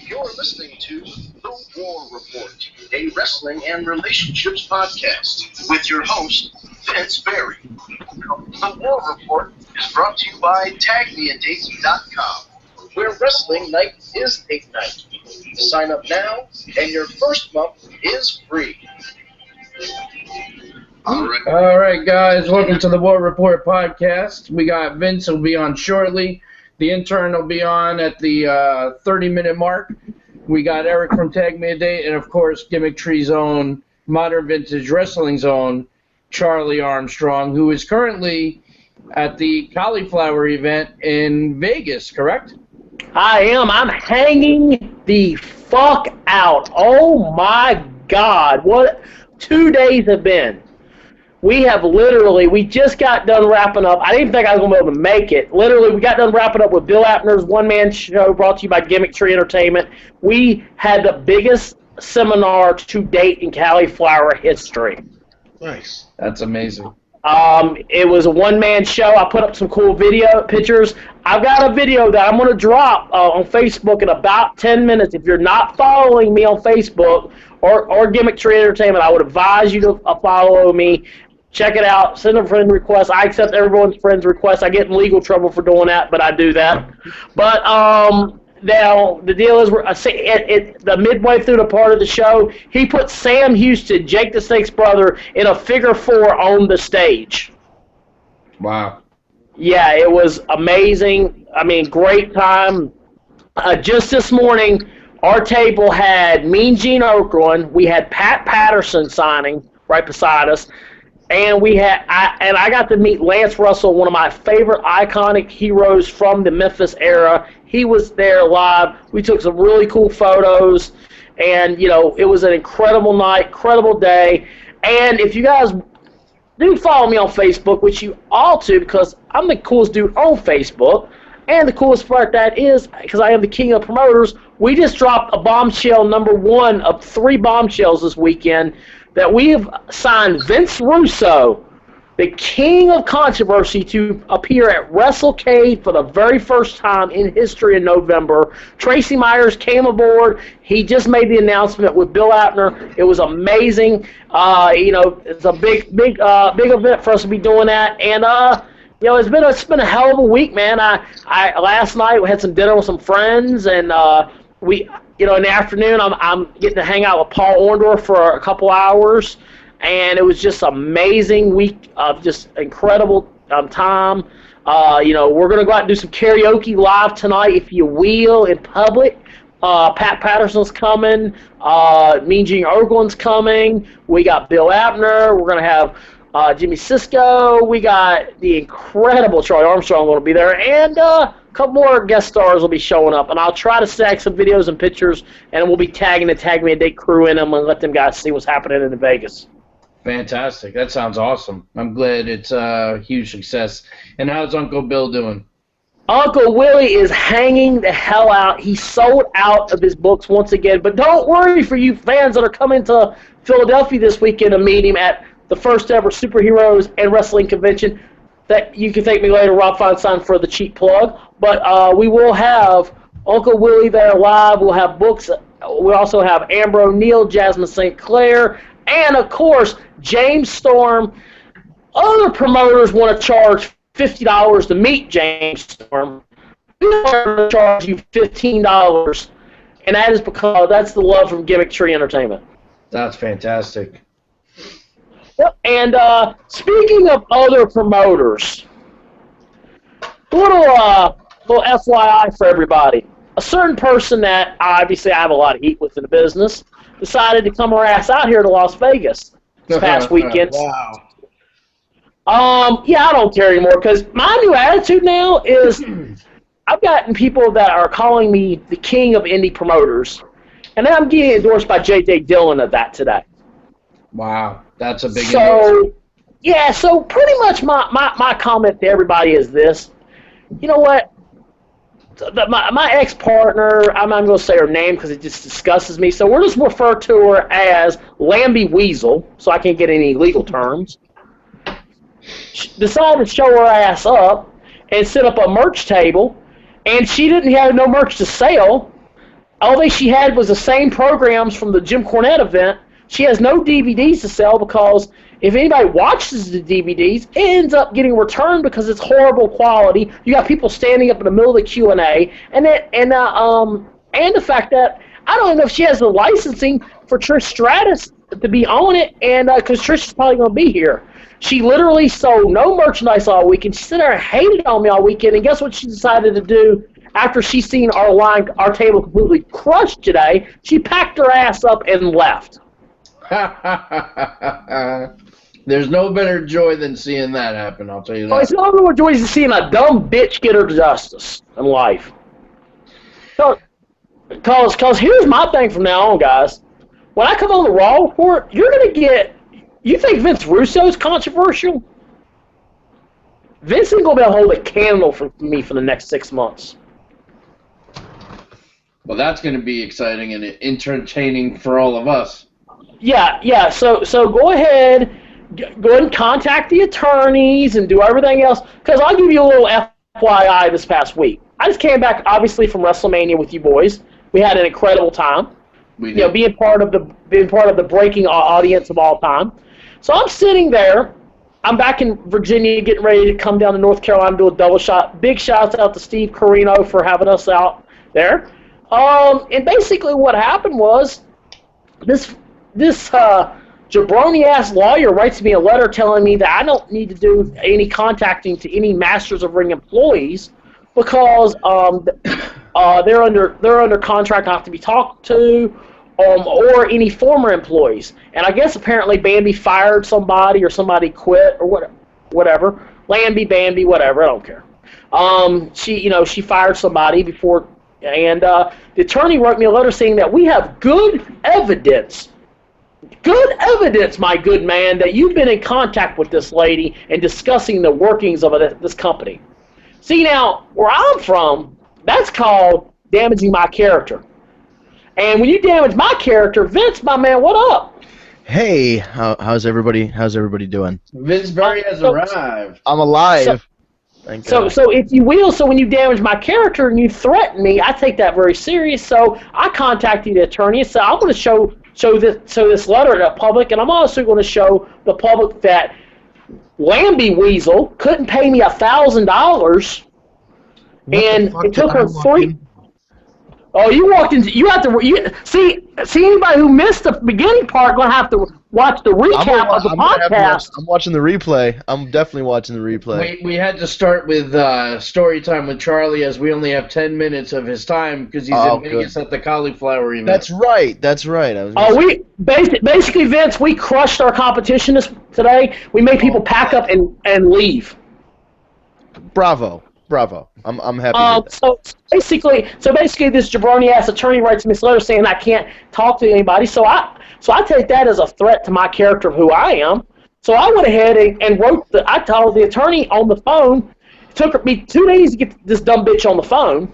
You're listening to The War Report, a wrestling and relationships podcast with your host, Vince Berry. The War Report is brought to you by TagMeADate.com, where wrestling night is date night. Sign up now, and your first month is free. All right, guys, welcome to the War Report podcast. We got Vince who'll be on shortly. The intern will be on at the 30-minute mark. We got Eric from Tag Me a Date, and of course, Gimmick Tree's own Modern Vintage Wrestling's own Charlie Armstrong, who is currently at the Cauliflower event in Vegas, correct? I am. I'm hanging the fuck out. Oh my God. What 2 days have been. We just got done wrapping up. I didn't think I was going to be able to make it. Literally, we got done wrapping up with Bill Apner's one-man show brought to you by Gimmick Tree Entertainment. We had the biggest seminar to date in Cauliflower history. Nice. That's amazing. It was a one-man show. I put up some cool video pictures. I've got a video that I'm going to drop on Facebook in about 10 minutes. If you're not following me on Facebook or Gimmick Tree Entertainment, I would advise you to follow me. Check it out. Send a friend request. I accept everyone's friend's request. I get in legal trouble for doing that, but I do that. But now the deal is, the midway through the part of the show, he put Sam Houston, Jake the Snake's brother, in a figure four on the stage. Wow. Yeah, it was amazing. I mean, great time. Just this morning, our table had Mean Gene Okerlund. We had Pat Patterson signing right beside us. And I got to meet Lance Russell, one of my favorite iconic heroes from the Memphis era. He was there live. We took some really cool photos, and it was an incredible night, incredible day. And if you guys do follow me on Facebook, which you ought to, because I'm the coolest dude on Facebook, and the coolest part that is, because I am the king of promoters, we just dropped a bombshell number 1 of 3 bombshells this weekend, that we have signed Vince Russo, the king of controversy, to appear at WrestleCade for the very first time in history in November. Tracy Myers came aboard. He just made the announcement with Bill Apner. It was amazing. It's a big event for us to be doing that. And it's been a hell of a week, man. I last night we had some dinner with some friends, and in the afternoon, I'm getting to hang out with Paul Orndorff for a couple hours, and it was just an amazing week of just incredible time. We're going to go out and do some karaoke live tonight, if you will, in public. Pat Patterson's coming. Mean Gene Okerlund's coming. We got Bill Apner. We're going to have Jimmy Sisko. We got the incredible Charlie Armstrong going to be there, and a couple more guest stars will be showing up, and I'll try to stack some videos and pictures, and we'll be tagging the Tag Me a Date crew in them and let them guys see what's happening in Vegas. Fantastic. That sounds awesome. I'm glad it's a huge success. And how's Uncle Bill doing? Uncle Willie is hanging the hell out. He sold out of his books once again, but don't worry for you fans that are coming to Philadelphia this weekend to meet him at the first ever Superheroes and Wrestling Convention. That you can thank me later, Rob Feinstein, for the cheap plug. But we will have Uncle Willie there live. We'll have books. We'll also have Amber O'Neil, Jasmine St. Clair, and, of course, James Storm. Other promoters want to charge $50 to meet James Storm. We want to charge you $15, and that is because that's the love from Gimmick Tree Entertainment. That's fantastic. And speaking of other promoters, little FYI for everybody. A certain person that obviously I have a lot of heat with in the business decided to come her ass out here to Las Vegas this past weekend. Wow. I don't care anymore, because my new attitude now is I've gotten people that are calling me the king of indie promoters, and I'm getting endorsed by J.J. Dillon of that today. Wow, that's a big endorsement. So pretty much my comment to everybody is this. You know what? My ex-partner, I'm not going to say her name because it just disgustes me, so we'll just refer to her as Lambie Weasel, so I can't get any legal terms. decided to show her ass up and set up a merch table, and she didn't have no merch to sell. All she had was the same programs from the Jim Cornette event. She has no DVDs to sell because if anybody watches the DVDs, it ends up getting returned because it's horrible quality. You got people standing up in the middle of the Q&A, and the fact that I don't know if she has the licensing for Trish Stratus to be on it, and because Trish is probably going to be here. She literally sold no merchandise all weekend. She sat there and hated on me all weekend, and guess what she decided to do after she seen our table completely crushed today? She packed her ass up and left. There's no better joy than seeing that happen, I'll tell you that. It's no more joy than seeing a dumb bitch get her justice in life. Because here's my thing from now on, guys. When I come on the Raw Report, you're going to get... You think Vince Russo's controversial? Vince ain't going to be able to hold a candle for me for the next 6 months. Well, that's going to be exciting and entertaining for all of us. Yeah. So go ahead and contact the attorneys and do everything else. Because I'll give you a little FYI this past week. I just came back, obviously, from WrestleMania with you boys. We had an incredible time. We did. Being part of the breaking audience of all time. So I'm sitting there. I'm back in Virginia, getting ready to come down to North Carolina to do a double shot. Big shouts out to Steve Carino for having us out there. And basically what happened was this jabroni-ass lawyer writes me a letter telling me that I don't need to do any contacting to any Masters of Ring employees because they're under contract not to be talked to, or any former employees. And I guess apparently Bambi fired somebody or somebody quit or whatever. Lambie, Bambi, whatever. I don't care. She fired somebody before, and the attorney wrote me a letter saying that we have good evidence, my good man, that you've been in contact with this lady and discussing the workings of this company. See, now, where I'm from, that's called damaging my character. And when you damage my character, Vince, my man, what up? Hey, how's everybody doing? Vince Berry has arrived. I'm alive. So if you will, so when you damage my character and you threaten me, I take that very serious. So I contacted the attorney and said, I'm going to show this letter to the public, and I'm also going to show the public that Lambie Weasel couldn't pay me $1,000, and it took her 3. Oh, you walked into. You have to see anybody who missed the beginning part. Going to have to watch the recap of the podcast. I'm watching the replay. I'm definitely watching the replay. We had to start with story time with Charlie, as we only have 10 minutes of his time because he's in Vegas at the cauliflower event. That's right. We basically, Vince, we crushed our competition today. We made people pack up and leave. Bravo. I'm happy. So basically, this jabroni ass attorney writes me this letter saying I can't talk to anybody. So I take that as a threat to my character of who I am. So I went ahead and I told the attorney on the phone. It took me 2 days to get this dumb bitch on the phone.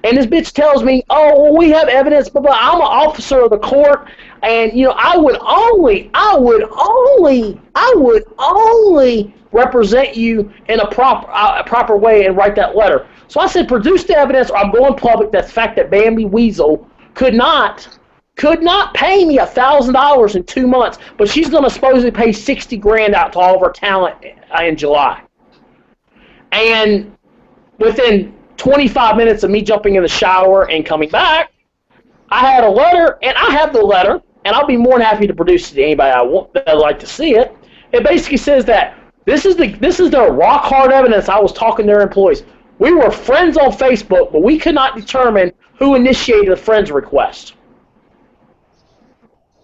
And this bitch tells me, oh, well, we have evidence, but I'm an officer of the court, and I would only represent you in a proper way and write that letter. So I said, produce the evidence, or I'm going public. That the fact that Bambi Weasel could not pay me $1,000 in 2 months, but she's going to supposedly pay $60,000 out to all of her talent in July. And within 25 minutes of me jumping in the shower and coming back, I had a letter, and I have the letter, and I'll be more than happy to produce it to anybody that would like to see it. It basically says that this is the rock hard evidence. I was talking to their employees. We were friends on Facebook, but we could not determine who initiated the friends request.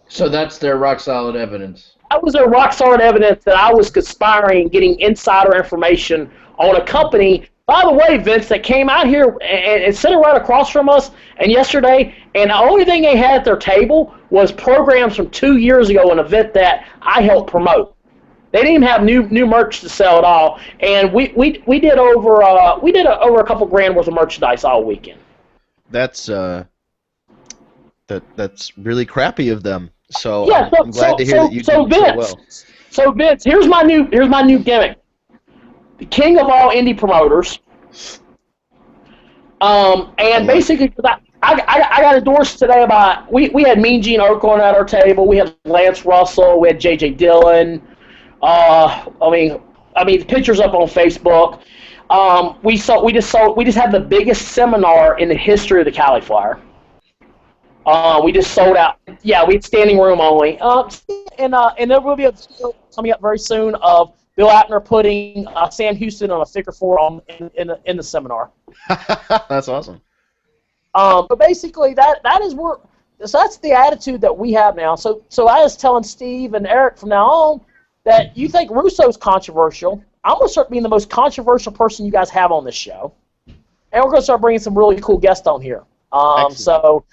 So that's their rock solid evidence. That was their rock solid evidence that I was conspiring, getting insider information on a company. By the way, Vince, that came out here and sat right across from us and yesterday, and the only thing they had at their table was programs from 2 years ago, an event that I helped promote. They didn't even have new merch to sell at all, and we did over a couple grand worth of merchandise all weekend. That's really crappy of them. So yeah, I'm glad to hear that you did so well. So Vince, here's my new gimmick. The king of all indie promoters. And basically, I got endorsed today by we had Mean Gene Okerlund at our table. We had Lance Russell. We had J.J. Dillon. I mean, the picture's up on Facebook. We just had the biggest seminar in the history of the Cauliflower. We just sold out. Yeah, we had standing room only. And there will be a video coming up very soon of Bill Apner putting Sam Houston on a figure four in the seminar. That's awesome. But basically, so that's the attitude that we have now. So I was telling Steve and Eric from now on that you think Russo's controversial. I'm going to start being the most controversial person you guys have on this show. And we're going to start bringing some really cool guests on here. So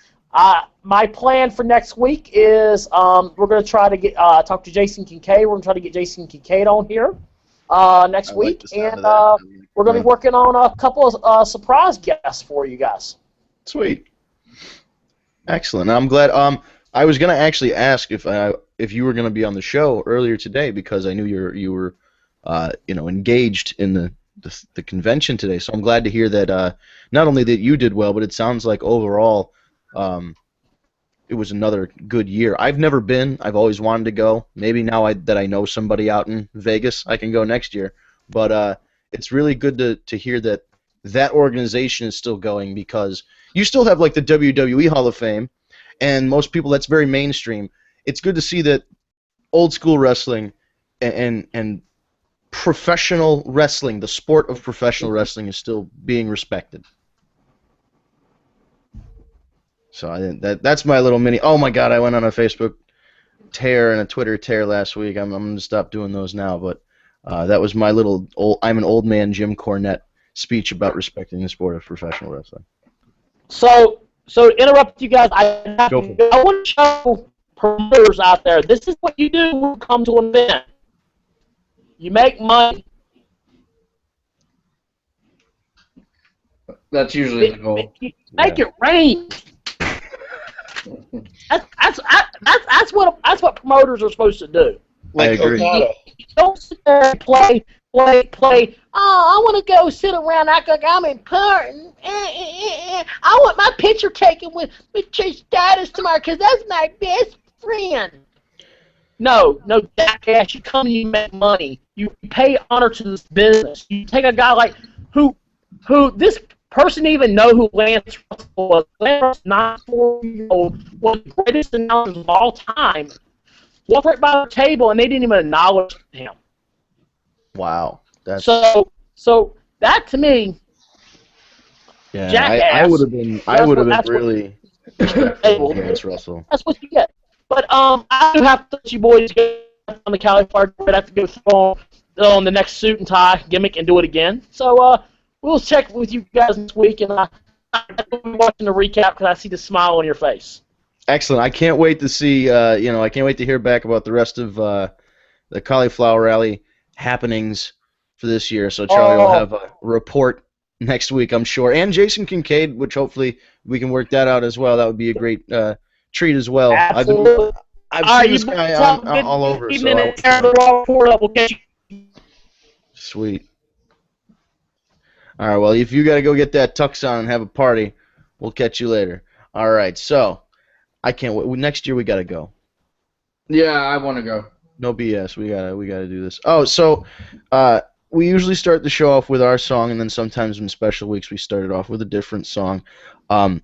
my plan for next week is we're going to try to get talk to Jason Kincaid. We're going to try to get Jason Kincaid on here next week. And we're going to be working on a couple of surprise guests for you guys. Sweet. Excellent. I'm glad. I was going to actually ask if you were going to be on the show earlier today because I knew you were engaged in the convention today. So I'm glad to hear that not only that you did well, but it sounds like overall it was another good year. I've never been. I've always wanted to go. Maybe now that I know somebody out in Vegas, I can go next year. But it's really good to hear that organization is still going because you still have like the WWE Hall of Fame, and most people that's very mainstream. It's good to see that old school wrestling and professional wrestling, the sport of professional wrestling, is still being respected. So that's my little mini. Oh my God! I went on a Facebook tear and a Twitter tear last week. I'm gonna stop doing those now. But that was my little I'm an old man Jim Cornette speech about respecting the sport of professional wrestling. So interrupt you guys. I want to show promoters out there. This is what you do when you come to an event. You make money. That's usually the goal. Make it rain. That's what promoters are supposed to do. I agree. You don't sit there and play. Oh, I want to go sit around act like I'm important. I want my picture taken with Trish Stratus tomorrow because that's my best friend. No, jackass. You come and you make money. You pay honor to this business. You take a guy like who this person didn't even know who Lance Russell was. Lance Russell, 94-year-old, one of the greatest announcers of all time. Walked right by the table and they didn't even acknowledge him. Wow. That's... So that to me, yeah, jackass. I would have been really Lance Russell. That's what you get. But I do have to let you boys go on the Cauliflower. I have to go throw on the next suit and tie gimmick and do it again. So we'll check with you guys next week, and I'm watching the recap because I see the smile on your face. Excellent. I can't wait to see. I can't wait to hear back about the rest of the Cauliflower Rally happenings for this year. So Charlie will have a report next week, I'm sure, and Jason Kincaid, which hopefully we can work that out as well. That would be a great treat as well. Absolutely. I've seen this guy all over. Sweet. All right, well, if you got to go get that tux on and have a party, we'll catch you later. All right, so I can't wait. Next year we got to go. Yeah, I want to go. No BS. We gotta do this. Oh, so we usually start the show off with our song, and then sometimes in special weeks we start it off with a different song. I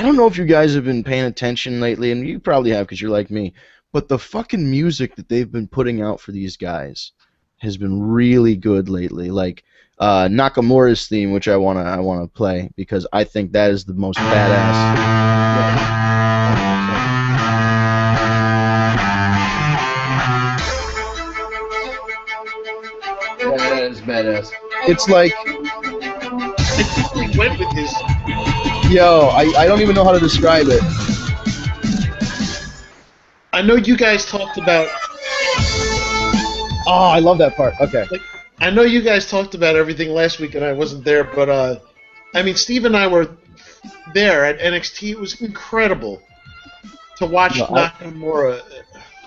don't know if you guys have been paying attention lately, and you probably have because you're like me, but the fucking music that they've been putting out for these guys has been really good lately. Like Nakamura's theme, which I wanna play because I think that is the most badass. That is badass. It's like, I think we went with his. yo, I don't even know how to describe it. I know you guys talked about. Oh, I love that part. Okay. I know you guys talked about everything last week, and I wasn't there, but I mean, Steve and I were there at NXT. It was incredible to watch Nakamura.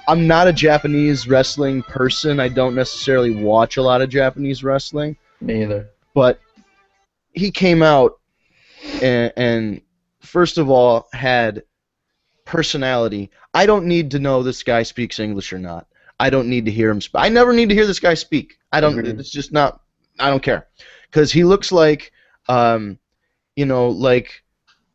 I'm not a Japanese wrestling person. I don't necessarily watch a lot of Japanese wrestling. Me either. But he came out and first of all had personality. I don't need to know this guy speaks English or not. I don't need to hear him speak. I never need to hear this guy speak. I don't. Agreed. It's just not. I don't care, because he looks like, like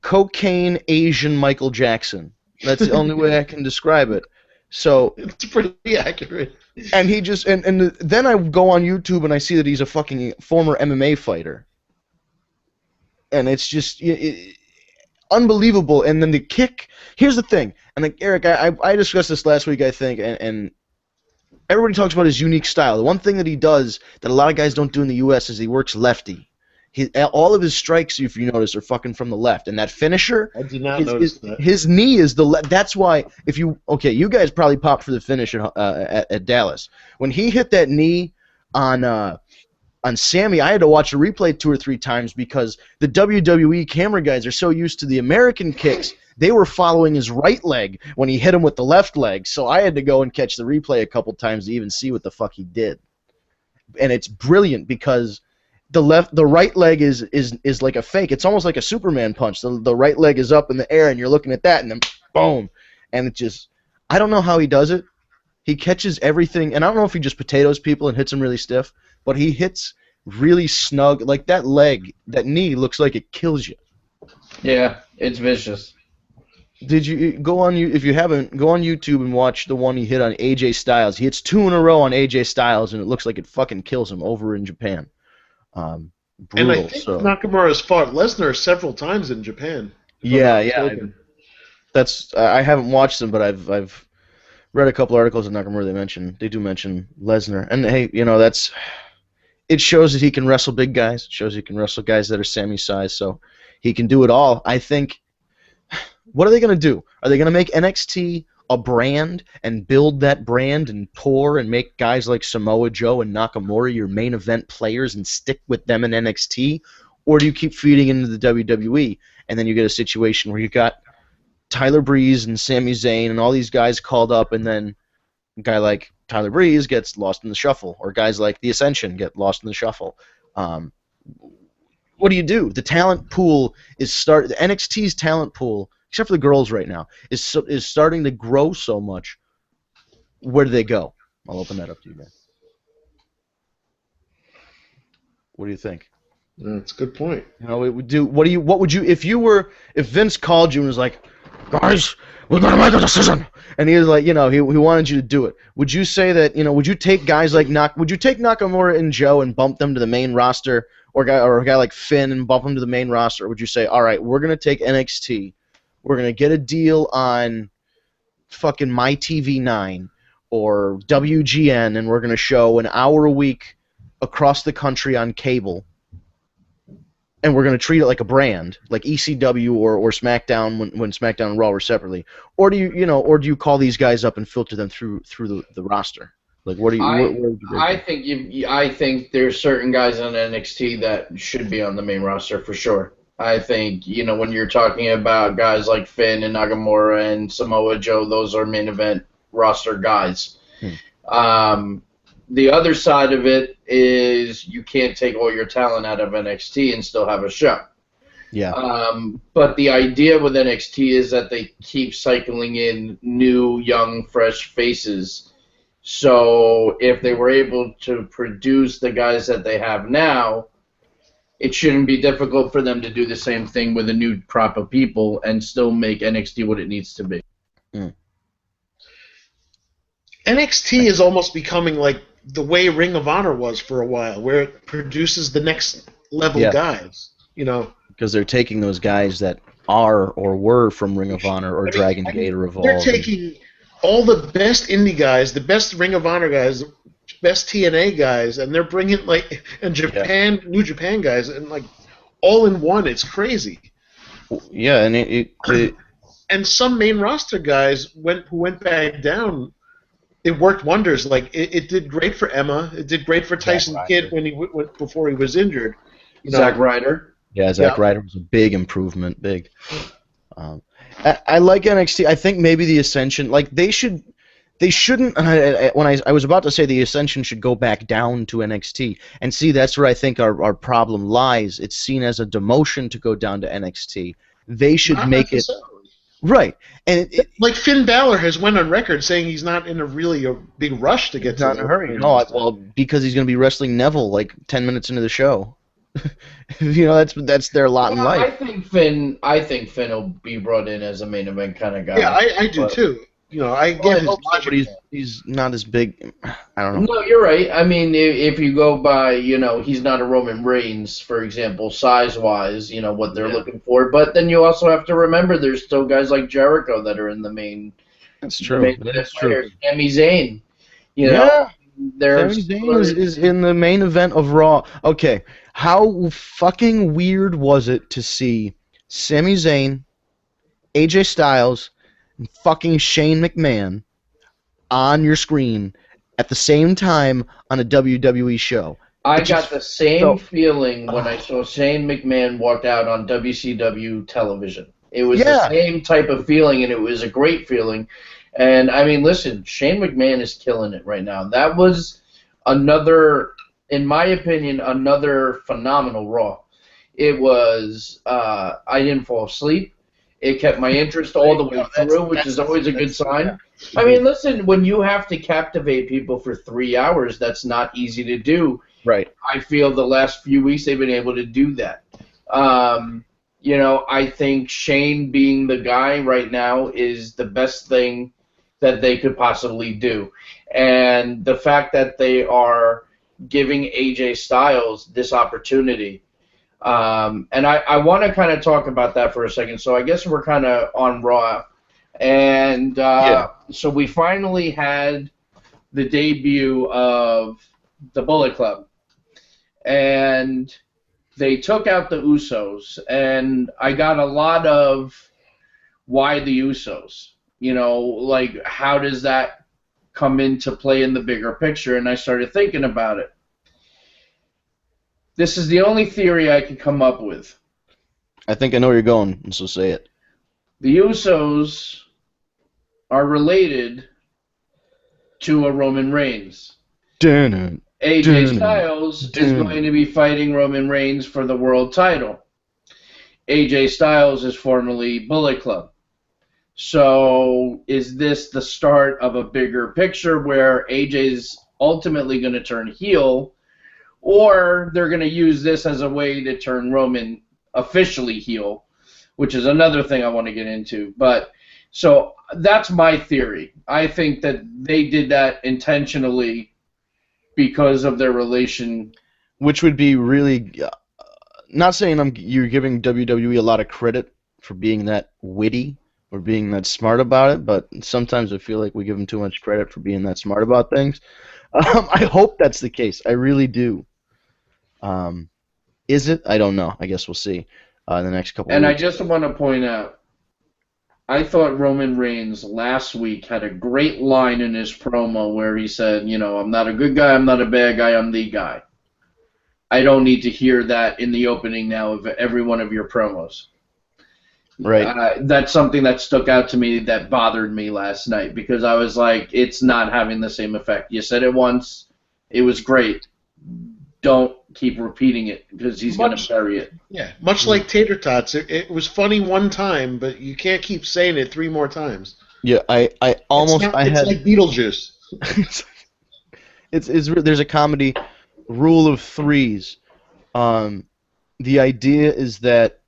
cocaine Asian Michael Jackson. That's the only way I can describe it. So It's pretty accurate. and he just and then I go on YouTube and I see that he's a fucking former MMA fighter, and it's just unbelievable. And then the kick. Here's the thing, and like Eric, I discussed this last week, I think, and everybody talks about his unique style. The one thing that he does that a lot of guys don't do in the U.S. is he works lefty. All of his strikes, if you notice, are fucking from the left. And that finisher, I did not notice that. His knee is the left. That's why, you guys probably popped for the finish at Dallas. When he hit that knee on Sammy, I had to watch a replay 2 or 3 times because the WWE camera guys are so used to the American kicks. They were following his right leg when he hit him with the left leg, so I had to go and catch the replay a couple times to even see what the fuck he did. And it's brilliant because the right leg is like a fake. It's almost like a Superman punch. The right leg is up in the air, and you're looking at that, and then boom, and it just, I don't know how he does it. He catches everything, and I don't know if he just potatoes people and hits them really stiff, but he hits really snug. Like that leg, that knee looks like it kills you. Yeah, it's vicious. Did you go on? If you haven't, go on YouTube and watch the one he hit on AJ Styles. He hits 2 in a row on AJ Styles, and it looks like it fucking kills him over in Japan. Brutal. And I think Nakamura has fought Lesnar several times in Japan. Yeah. I haven't watched them, but I've read a couple articles on Nakamura. They do mention Lesnar, and hey, it shows that he can wrestle big guys. It shows he can wrestle guys that are Sammy's size, so he can do it all. I think. What are they going to do? Are they going to make NXT a brand and build that brand and pour and make guys like Samoa Joe and Nakamura your main event players and stick with them in NXT? Or do you keep feeding into the WWE and then you get a situation where you got Tyler Breeze and Sami Zayn and all these guys called up, and then a guy like Tyler Breeze gets lost in the shuffle, or guys like The Ascension get lost in the shuffle? What do you do? The talent pool the NXT's talent pool, except for the girls right now, is starting to grow so much. Where do they go? I'll open that up to you guys. What do you think? That's a good point. What would you if Vince called you and was like, guys, we're gonna make a decision, and he was like, he wanted you to do it. Would you say that, would you take guys like would you take Nakamura and Joe and bump them to the main roster, or a guy like Finn and bump them to the main roster? Or would you say, all right, we're gonna take NXT, we're gonna get a deal on fucking MyTV9 or WGN, and we're gonna show an hour a week across the country on cable, and we're going to treat it like a brand, like ECW or SmackDown when SmackDown and Raw were separately? Or do you call these guys up and filter them through the roster? Like, what do you? I think there's certain guys on NXT that should be on the main roster for sure. I think when you're talking about guys like Finn and Nakamura and Samoa Joe, those are main event roster guys. The other side of it is you can't take all your talent out of NXT and still have a show. Yeah. But the idea with NXT is that they keep cycling in new, young, fresh faces. So if they were able to produce the guys that they have now, it shouldn't be difficult for them to do the same thing with a new crop of people and still make NXT what it needs to be. NXT is almost becoming like the way Ring of Honor was for a while, where it produces the next level guys. Because they're taking those guys that are or were from Ring of Honor or Dragon Gate or Evolve. They're taking all the best indie guys, the best Ring of Honor guys, best TNA guys, and they're bringing New Japan guys, and all in one. It's crazy. Yeah, and and some main roster guys who went back down. It worked wonders. It did great for Emma. It did great for Tyson Kidd before he was injured. Zack Ryder. Yeah, Zack Ryder was a big improvement. Big. I like NXT. I think maybe the Ascension. They shouldn't. When I was about to say the Ascension should go back down to NXT, and see that's where I think our problem lies. It's seen as a demotion to go down to NXT. They should Not make it necessarily. right, and Like Finn Balor has went on record saying he's not in a big rush to get it's not to in a the hurry. No, well, because he's going to be wrestling Neville like 10 minutes into the show. That's their lot in Well, life. I think Finn will be brought in as a main event kind of guy. Yeah, I do But- too. You know, I Well, get I his hope so, logic. but he's not as big. I don't know. No, you're right. I mean, if you go by, he's not a Roman Reigns, for example, size-wise, what they're looking for. But then you also have to remember there's still guys like Jericho that are in the main. That's the true. main That's players. true. Sami Zayn. Yeah. There's Sami Zayn is in the main event of Raw. Okay, how fucking weird was it to see Sami Zayn, AJ Styles, and fucking Shane McMahon on your screen at the same time on a WWE show? I It got just the same felt- feeling when I saw Shane McMahon walk out on WCW television. It was the Yeah. same type of feeling, and it was a great feeling. And, I mean, listen, Shane McMahon is killing it right now. That was another, in my opinion, another phenomenal Raw. It was, I didn't fall asleep. It kept my interest all the way through, which is always a good sign. I mean, listen, when you have to captivate people for 3 hours, that's not easy to do. Right. I feel the last few weeks they've been able to do that. I think Shane being the guy right now is the best thing that they could possibly do. And the fact that they are giving AJ Styles this opportunity. And I want to kind of talk about that for a second. So I guess we're kind of on Raw. And so we finally had the debut of the Bullet Club. And they took out the Usos. And I got a lot of why the Usos? Like how does that come into play in the bigger picture? And I started thinking about it. This is the only theory I could come up with. I think I know where you're going, so say it. The Usos are related to a Roman Reigns. Dun-dun. AJ Styles is going to be fighting Roman Reigns for the world title. AJ Styles is formerly Bullet Club. So is this the start of a bigger picture where AJ's ultimately going to turn heel, or they're going to use this as a way to turn Roman officially heel, which is another thing I want to get into. But so that's my theory. I think that they did that intentionally because of their relation. Which would be really, not saying you're giving WWE a lot of credit for being that witty or being that smart about it, but sometimes I feel like we give them too much credit for being that smart about things. I hope that's the case. I really do. Is it? I don't know. I guess we'll see in the next couple of And weeks. I just want to point out, I thought Roman Reigns last week had a great line in his promo where he said, I'm not a good guy, I'm not a bad guy, I'm the guy. I don't need to hear that in the opening now of every one of your promos. Right. That's something that stuck out to me that bothered me last night because I was like, it's not having the same effect. You said it once, it was great. Don't keep repeating it because he's going to bury it. Yeah, much like tater tots. It was funny one time, but you can't keep saying it 3 more times. Yeah, I almost It's I had like Beetlejuice. there's a comedy rule of threes. The idea is that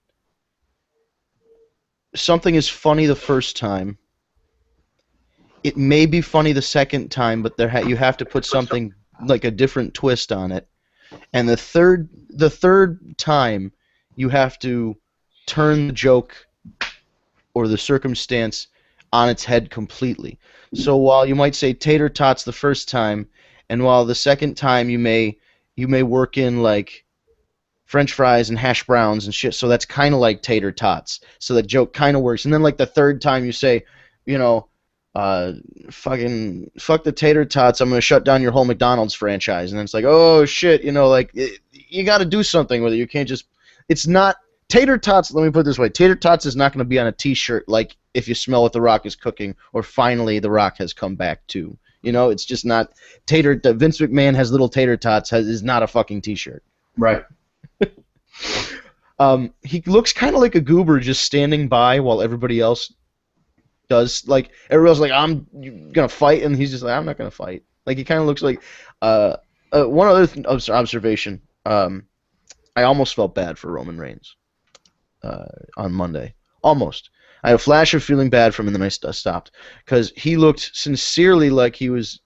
something is funny the first time. It may be funny the second time, but you have to put something like a different twist on it. And the third time, you have to turn the joke or the circumstance on its head completely. So while you might say tater tots the first time, and while the second time you may work in like French fries and hash browns and shit, so that's kind of like tater tots. So that joke kind of works. And then like the third time you say, fucking fuck the tater tots, I'm gonna shut down your whole McDonald's franchise. And then it's like, oh shit, you got to do something with it. You can't just. It's not Tater Tots, let me put it this way. Tater Tots is not going to be on a T-shirt like If You Smell What the Rock is Cooking or Finally the Rock Has Come Back Too. You know, it's just not... Vince McMahon has little tater tots is not a fucking T-shirt. Right. He looks kind of like a goober just standing by while everybody else does. Like, everybody else like, I'm going to fight, and he's just like, I'm not going to fight. Like, he kind of looks like... one other observation. I almost felt bad for Roman Reigns on Monday. Almost. I had a flash of feeling bad for him, and then I stopped. Because he looked sincerely like he was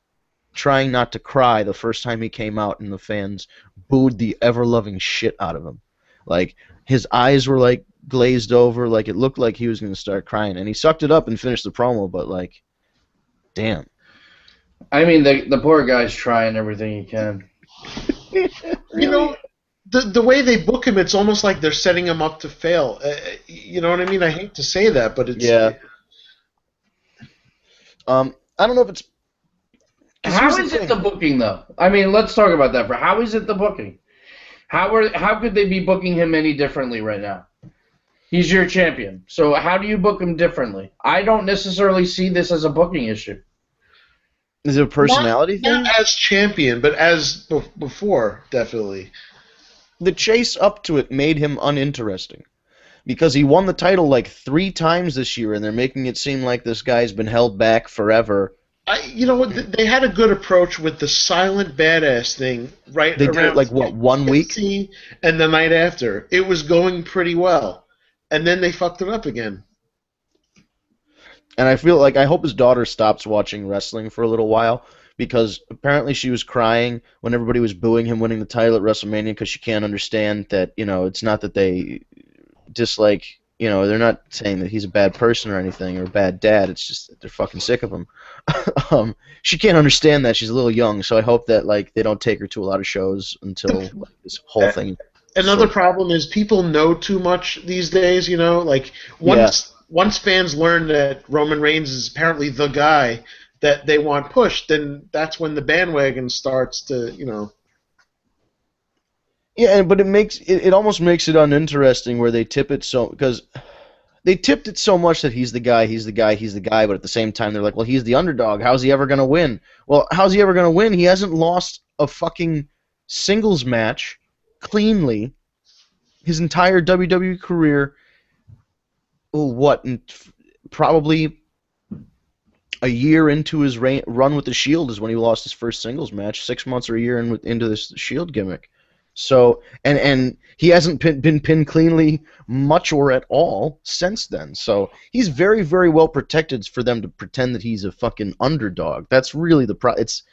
trying not to cry the first time he came out, and the fans booed the ever-loving shit out of him. Like, his eyes were, like, glazed over. Like, it looked like he was going to start crying. And he sucked it up and finished the promo, but, like, damn. I mean, the poor guy's trying everything he can. You know, the way they book him, it's almost like they're setting him up to fail. You know what I mean? I hate to say that, but it's... Yeah. I don't know if it's... How is it the booking, though? I mean, let's talk about that. How is it the booking? How could they be booking him any differently right now? He's your champion. So how do you book him differently? I don't necessarily see this as a booking issue. Is it a personality thing? Not as champion, but as before, definitely. The chase up to it made him uninteresting. Because he won the title like 3 times this year, and they're making it seem like this guy's been held back forever. You know what? They had a good approach with the silent badass thing, right? They did it like, what, 1 week? And the night after. It was going pretty well. And then they fucked it up again. And I feel like I hope his daughter stops watching wrestling for a little while, because apparently she was crying when everybody was booing him winning the title at WrestleMania because she can't understand that, you know, it's not that they dislike, you know, they're not saying that he's a bad person or anything or a bad dad. It's just that they're fucking sick of him. She can't understand that. She's a little young, so I hope that, like, they don't take her to a lot of shows until like, this whole thing. Another problem is people know too much these days, you know? Like, once fans learn that Roman Reigns is apparently the guy that they want pushed, then that's when the bandwagon starts to, you know... Yeah, but it almost makes it uninteresting where they tip it so... Because they tipped it so much that he's the guy, but at the same time they're like, well, he's the underdog. How's he ever going to win? Well, how's he ever going to win? He hasn't lost a fucking singles match cleanly his entire WWE career. Probably a year into his run with the Shield is when he lost his first singles match, 6 months or a year into this Shield gimmick. So, and he hasn't been pinned cleanly much or at all since then. So he's very, very well protected for them to pretend that he's a fucking underdog. That's really the problem. It's,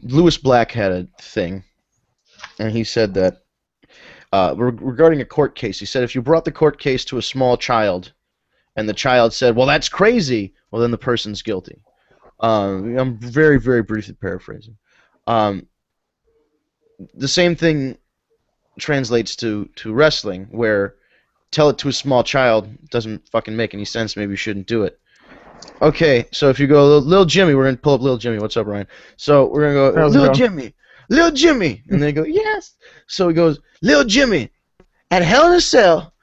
Lewis Black had a thing, and he said that, regarding a court case, he said if you brought the court case to a small child and the child said, well, that's crazy, well, then the person's guilty. I'm very, very briefly paraphrasing. The same thing translates to wrestling, where tell it to a small child doesn't fucking make any sense, maybe you shouldn't do it. Okay, so if you go, Lil Jimmy, we're going to pull up Lil Jimmy. What's up, Ryan? So we're going to go, Lil Jimmy. And they go, yes. So he goes, Lil Jimmy, at Hell in a Cell,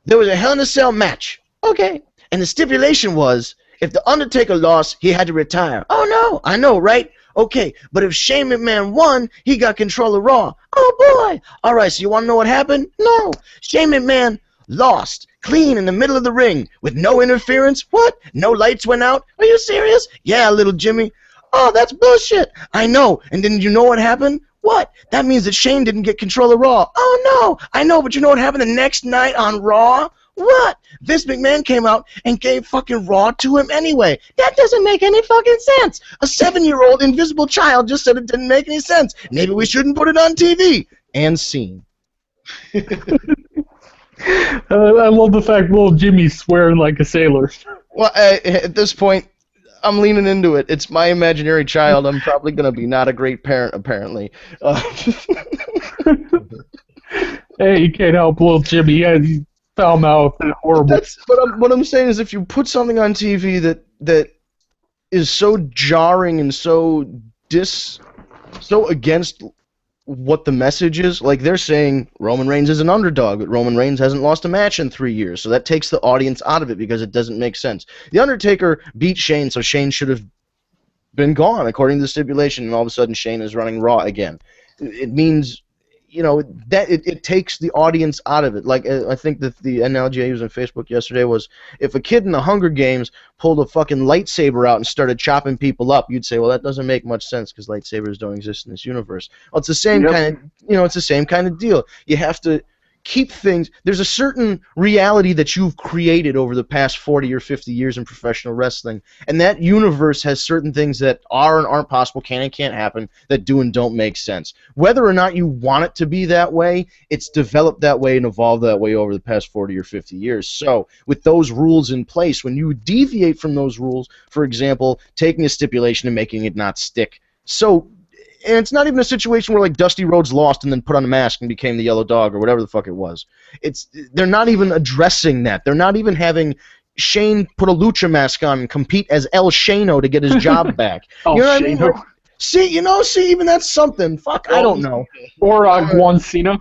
there was a Hell in a Cell match. Okay. And the stipulation was, if The Undertaker lost, he had to retire. Oh, no. I know, right? Okay. But if Shane McMahon won, he got control of Raw. Oh, boy. All right, so you want to know what happened? No. Shane McMahon lost clean in the middle of the ring with no interference. What? No lights went out? Are you serious? Yeah, little Jimmy. Oh, that's bullshit. I know. And then you know what happened? What? That means that Shane didn't get control of Raw. Oh, no. I know, but you know what happened the next night on Raw? What? Vince McMahon came out and gave fucking Raw to him anyway. That doesn't make any fucking sense. A 7-year-old invisible child just said it didn't make any sense. Maybe we shouldn't put it on TV. And scene. I love the fact little Jimmy's swearing like a sailor. Well, at this point, I'm leaning into it. It's my imaginary child. I'm probably going to be not a great parent, apparently. Hey, you can't help little Jimmy. He's foul mouth and horrible. What I'm saying is, if you put something on TV that is so jarring and so against what the message is. Like, they're saying Roman Reigns is an underdog, but Roman Reigns hasn't lost a match in 3 years, so that takes the audience out of it because it doesn't make sense. The Undertaker beat Shane, so Shane should have been gone according to the stipulation, and all of a sudden Shane is running Raw again. It means, that it takes the audience out of it. Like, I think that the analogy I used on Facebook yesterday was, if a kid in the Hunger Games pulled a fucking lightsaber out and started chopping people up, you'd say, well, that doesn't make much sense because lightsabers don't exist in this universe. Well, it's the same kind of, it's the same kind of deal. You have to keep things. There's a certain reality that you've created over the past 40 or 50 years in professional wrestling, and that universe has certain things that are and aren't possible, can and can't happen, that do and don't make sense. Whether or not you want it to be that way, it's developed that way and evolved that way over the past 40 or 50 years. So with those rules in place, when you deviate from those rules, for example, taking a stipulation and making it not stick, and it's not even a situation where, like, Dusty Rhodes lost and then put on a mask and became the Yellow Dog or whatever the fuck it was. They're not even addressing that. They're not even having Shane put a lucha mask on and compete as El Shano to get his job back. You know what I mean? Like, see, even that's something. Fuck, I don't know. Or Juan Cena.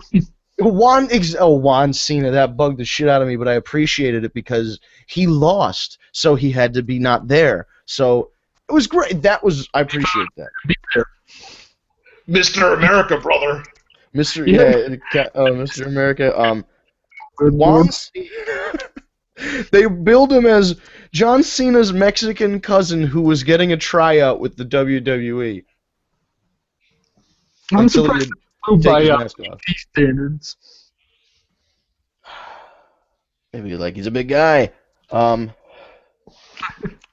Juan Cena, that bugged the shit out of me, but I appreciated it because he lost, so he had to be not there. So it was great. I appreciate that. Be there. Mr. America, brother. Mr. America. Juan Cena. They billed him as John Cena's Mexican cousin who was getting a tryout with the WWE. I'm surprised by standards. Maybe like he's a big guy.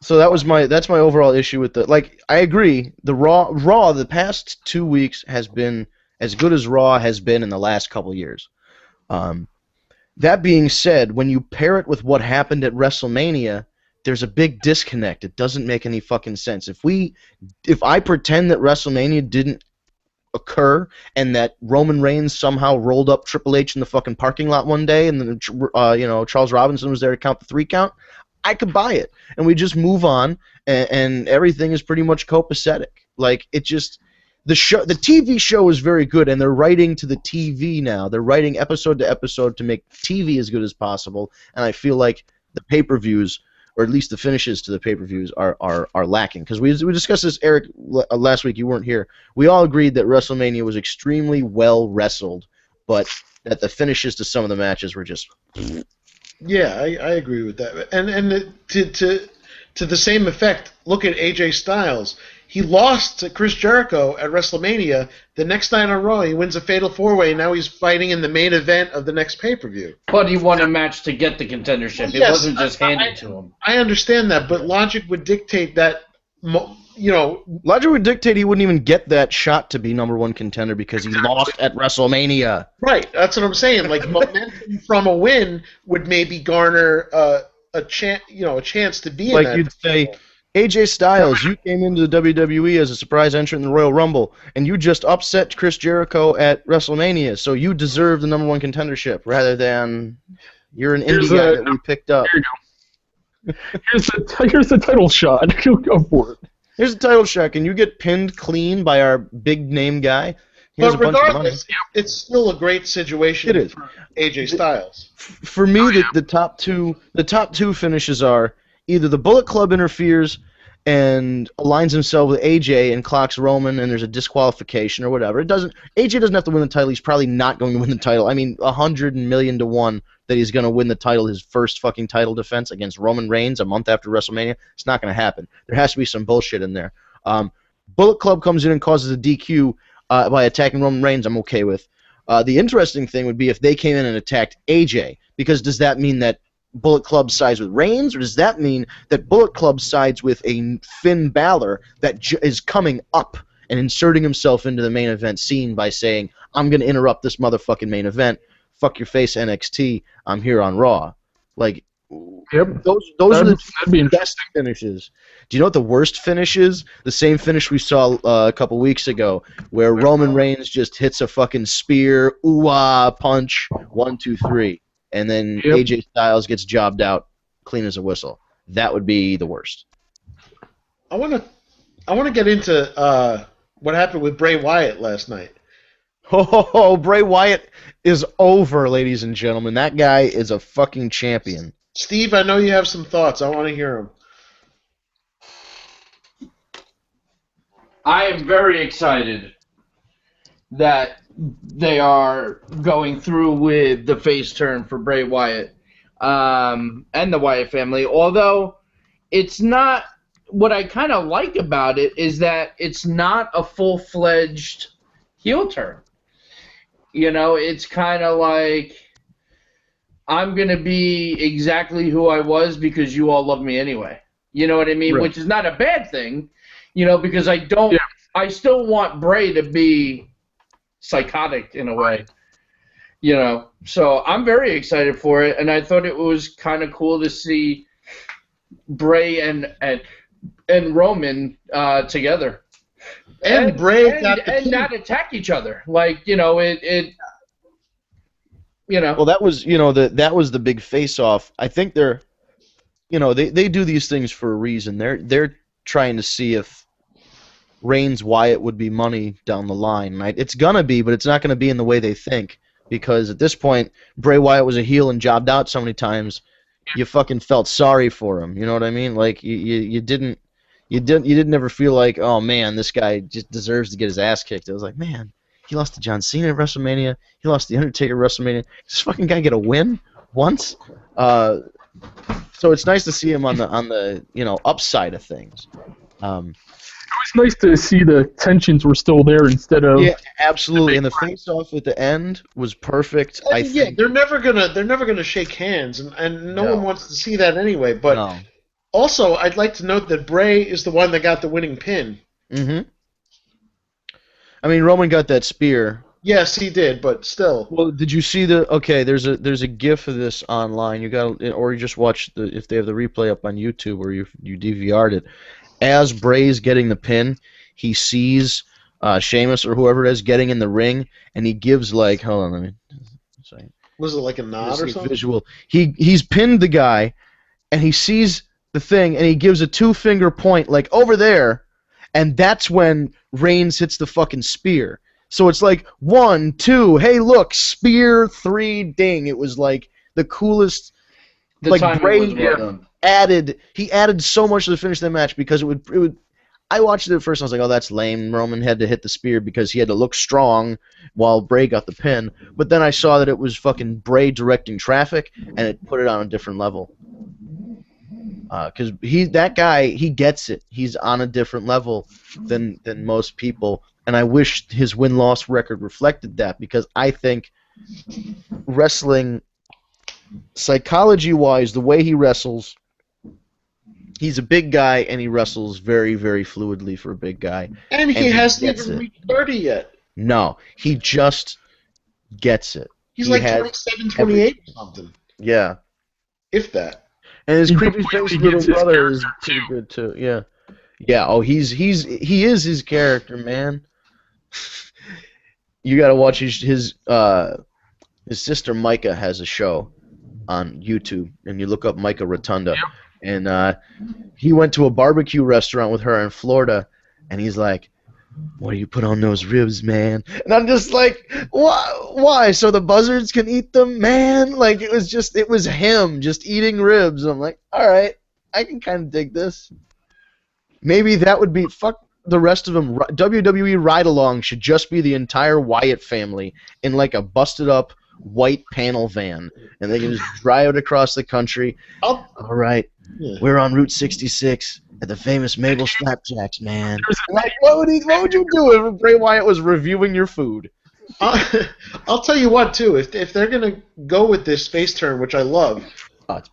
So that's my overall issue with I agree. The Raw the past 2 weeks has been as good as Raw has been in the last couple years. That being said, when you pair it with what happened at WrestleMania, there's a big disconnect. It doesn't make any fucking sense. If I pretend that WrestleMania didn't occur and that Roman Reigns somehow rolled up Triple H in the fucking parking lot one day and then Charles Robinson was there to count the 3 count, I could buy it, and we just move on, and everything is pretty much copacetic. Like, the TV show is very good, and they're writing to the TV now. They're writing episode to episode to make TV as good as possible, and I feel like the pay-per-views, or at least the finishes to the pay-per-views, are lacking. Because we discussed this, Eric, last week. You weren't here. We all agreed that WrestleMania was extremely well wrestled, but that the finishes to some of the matches were just... Yeah, I agree with that. And to the same effect, look at AJ Styles. He lost to Chris Jericho at WrestleMania. The next night on Raw, he wins a Fatal 4-Way, and now he's fighting in the main event of the next pay-per-view. But he won a match to get the contendership. Well, yes, it wasn't just handed to him. I understand that, but logic would dictate that, Logic would dictate he wouldn't even get that shot to be number 1 contender because he lost at WrestleMania. Right, that's what I'm saying. Like, momentum from a win would maybe garner a chance to be in that. Like, you'd say, AJ Styles, you came into the WWE as a surprise entrant in the Royal Rumble, and you just upset Chris Jericho at WrestleMania, so you deserve the number 1 contendership, rather than you're an indie guy that we picked up. Here's the title shot. Go for it. Here's the title shot. Can you get pinned clean by our big name guy? But regardless, it's still a great situation for AJ Styles. For me, the top two finishes are either the Bullet Club interferes and aligns himself with AJ and clocks Roman, and there's a disqualification or whatever. AJ doesn't have to win the title. He's probably not going to win the title. I mean, 100 million to 1 that he's going to win the title, his first fucking title defense against Roman Reigns a month after WrestleMania. It's not going to happen. There has to be some bullshit in there. Bullet Club comes in and causes a DQ by attacking Roman Reigns. I'm okay with. The interesting thing would be if they came in and attacked AJ, because does that mean that Bullet Club sides with Reigns, or does that mean that Bullet Club sides with a Finn Balor that is coming up and inserting himself into the main event scene by saying, I'm going to interrupt this motherfucking main event, fuck your face NXT, I'm here on Raw. Like, yep. Those are the best finishes. Do you know what the worst finish is? The same finish we saw a couple weeks ago, where Roman Reigns just hits a fucking spear, ooh-ah, punch, 1, 2, 3. And then AJ Styles gets jobbed out clean as a whistle. That would be the worst. I want to get into what happened with Bray Wyatt last night. Oh, Bray Wyatt is over, ladies and gentlemen. That guy is a fucking champion. Steve, I know you have some thoughts. I want to hear them. I am very excited that they are going through with the face turn for Bray Wyatt and the Wyatt family. Although it's not, what I kind of like about it is that it's not a full-fledged heel turn. You know, it's kind of like, I'm going to be exactly who I was because you all love me anyway. You know what I mean? Right. Which is not a bad thing, you know, because I still want Bray to be psychotic in a way, you know. So I'm very excited for it, and I thought it was kind of cool to see Bray and Roman together. And Bray got the pin. not attack each other. Like, you know, it you know. Well, that was, that was the big face-off. I think they're, they do these things for a reason. They're trying to see if Reigns Wyatt would be money down the line. Right? It's gonna be, but it's not gonna be in the way they think. Because at this point, Bray Wyatt was a heel and jobbed out so many times, you fucking felt sorry for him. You know what I mean? Like you didn't ever feel like, oh man, this guy just deserves to get his ass kicked. It was like, man, he lost to John Cena at WrestleMania. He lost to The Undertaker at WrestleMania. Does this fucking guy get a win once? So it's nice to see him on the upside of things. It was nice to see the tensions were still there instead of. Yeah, absolutely. And the face-off at the end was perfect. I think. They're never gonna shake hands, and no one wants to see that anyway. But also, I'd like to note that Bray is the one that got the winning pin. Mm-hmm. I mean, Roman got that spear. Yes, he did, but still. Well, did you see the? Okay, there's a GIF of this online. You got, or you just watch if they have the replay up on YouTube, or you DVR'd it. As Bray's getting the pin, he sees Sheamus or whoever it is getting in the ring, and he gives like, hold on, let me. Sorry. Was it like a nod or something? Visual. He's pinned the guy, and he sees the thing, and he gives a 2-finger point like over there, and that's when Reigns hits the fucking spear. So it's like 1, 2, hey look, spear, 3, ding. It was like the coolest. The like Bray well added so much to the finish of the match because it would. I watched it at first and I was like, oh, that's lame. Roman had to hit the spear because he had to look strong while Bray got the pin. But then I saw that it was fucking Bray directing traffic, and it put it on a different level. Because that guy, he gets it. He's on a different level than most people, and I wish his win-loss record reflected that, because I think wrestling, psychology-wise, the way he wrestles, he's a big guy, and he wrestles very, very fluidly for a big guy. And he hasn't even reached 30 yet. No, he just gets it. He's like 27, 28 or something. Yeah. If that. And his creepy face little brother is pretty good too. Yeah. Yeah, oh he is his character, man. You gotta watch his sister Micah has a show on YouTube, and you look up Micah Rotunda. Yeah. And he went to a barbecue restaurant with her in Florida, and he's like, "Why do you put on those ribs, man?" And I'm just like, why? So the buzzards can eat them, man? Like, it was him just eating ribs. I'm like, all right, I can kind of dig this. Maybe that would be, fuck the rest of them. WWE Ride-Along should just be the entire Wyatt family in like a busted up white panel van, and they can just drive it across the country. All right, we're on Route 66. At the famous Mabel Slapjacks, man. Like, what would you do if Bray Wyatt was reviewing your food? I'll tell you what, too. If they're gonna go with this face turn, which I love,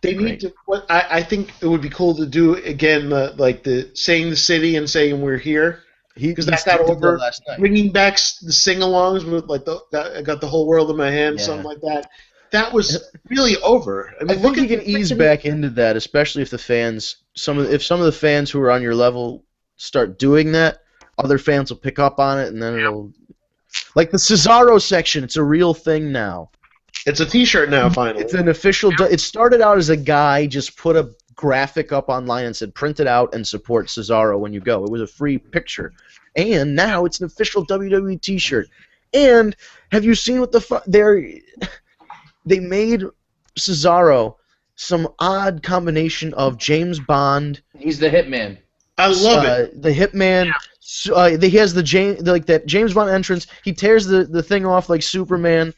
they need to. I think it would be cool to do again, like the saying the city and saying we're here, because that got over. Bringing back the sing-alongs with like I got the whole world in my hand, something like that. That was really over. I think you can ease back into that, especially if the fans, if some of the fans who are on your level start doing that, other fans will pick up on it, and then it'll, like the Cesaro section. It's a real thing now. It's a T-shirt now, finally. It's an official. It started out as a guy just put a graphic up online and said, "Print it out and support Cesaro when you go." It was a free picture, and now it's an official WWE T-shirt. And have you seen what the fuck they made Cesaro some odd combination of James Bond. He's the hitman. I love it. The hitman. He has that James Bond entrance. He tears the thing off like Superman.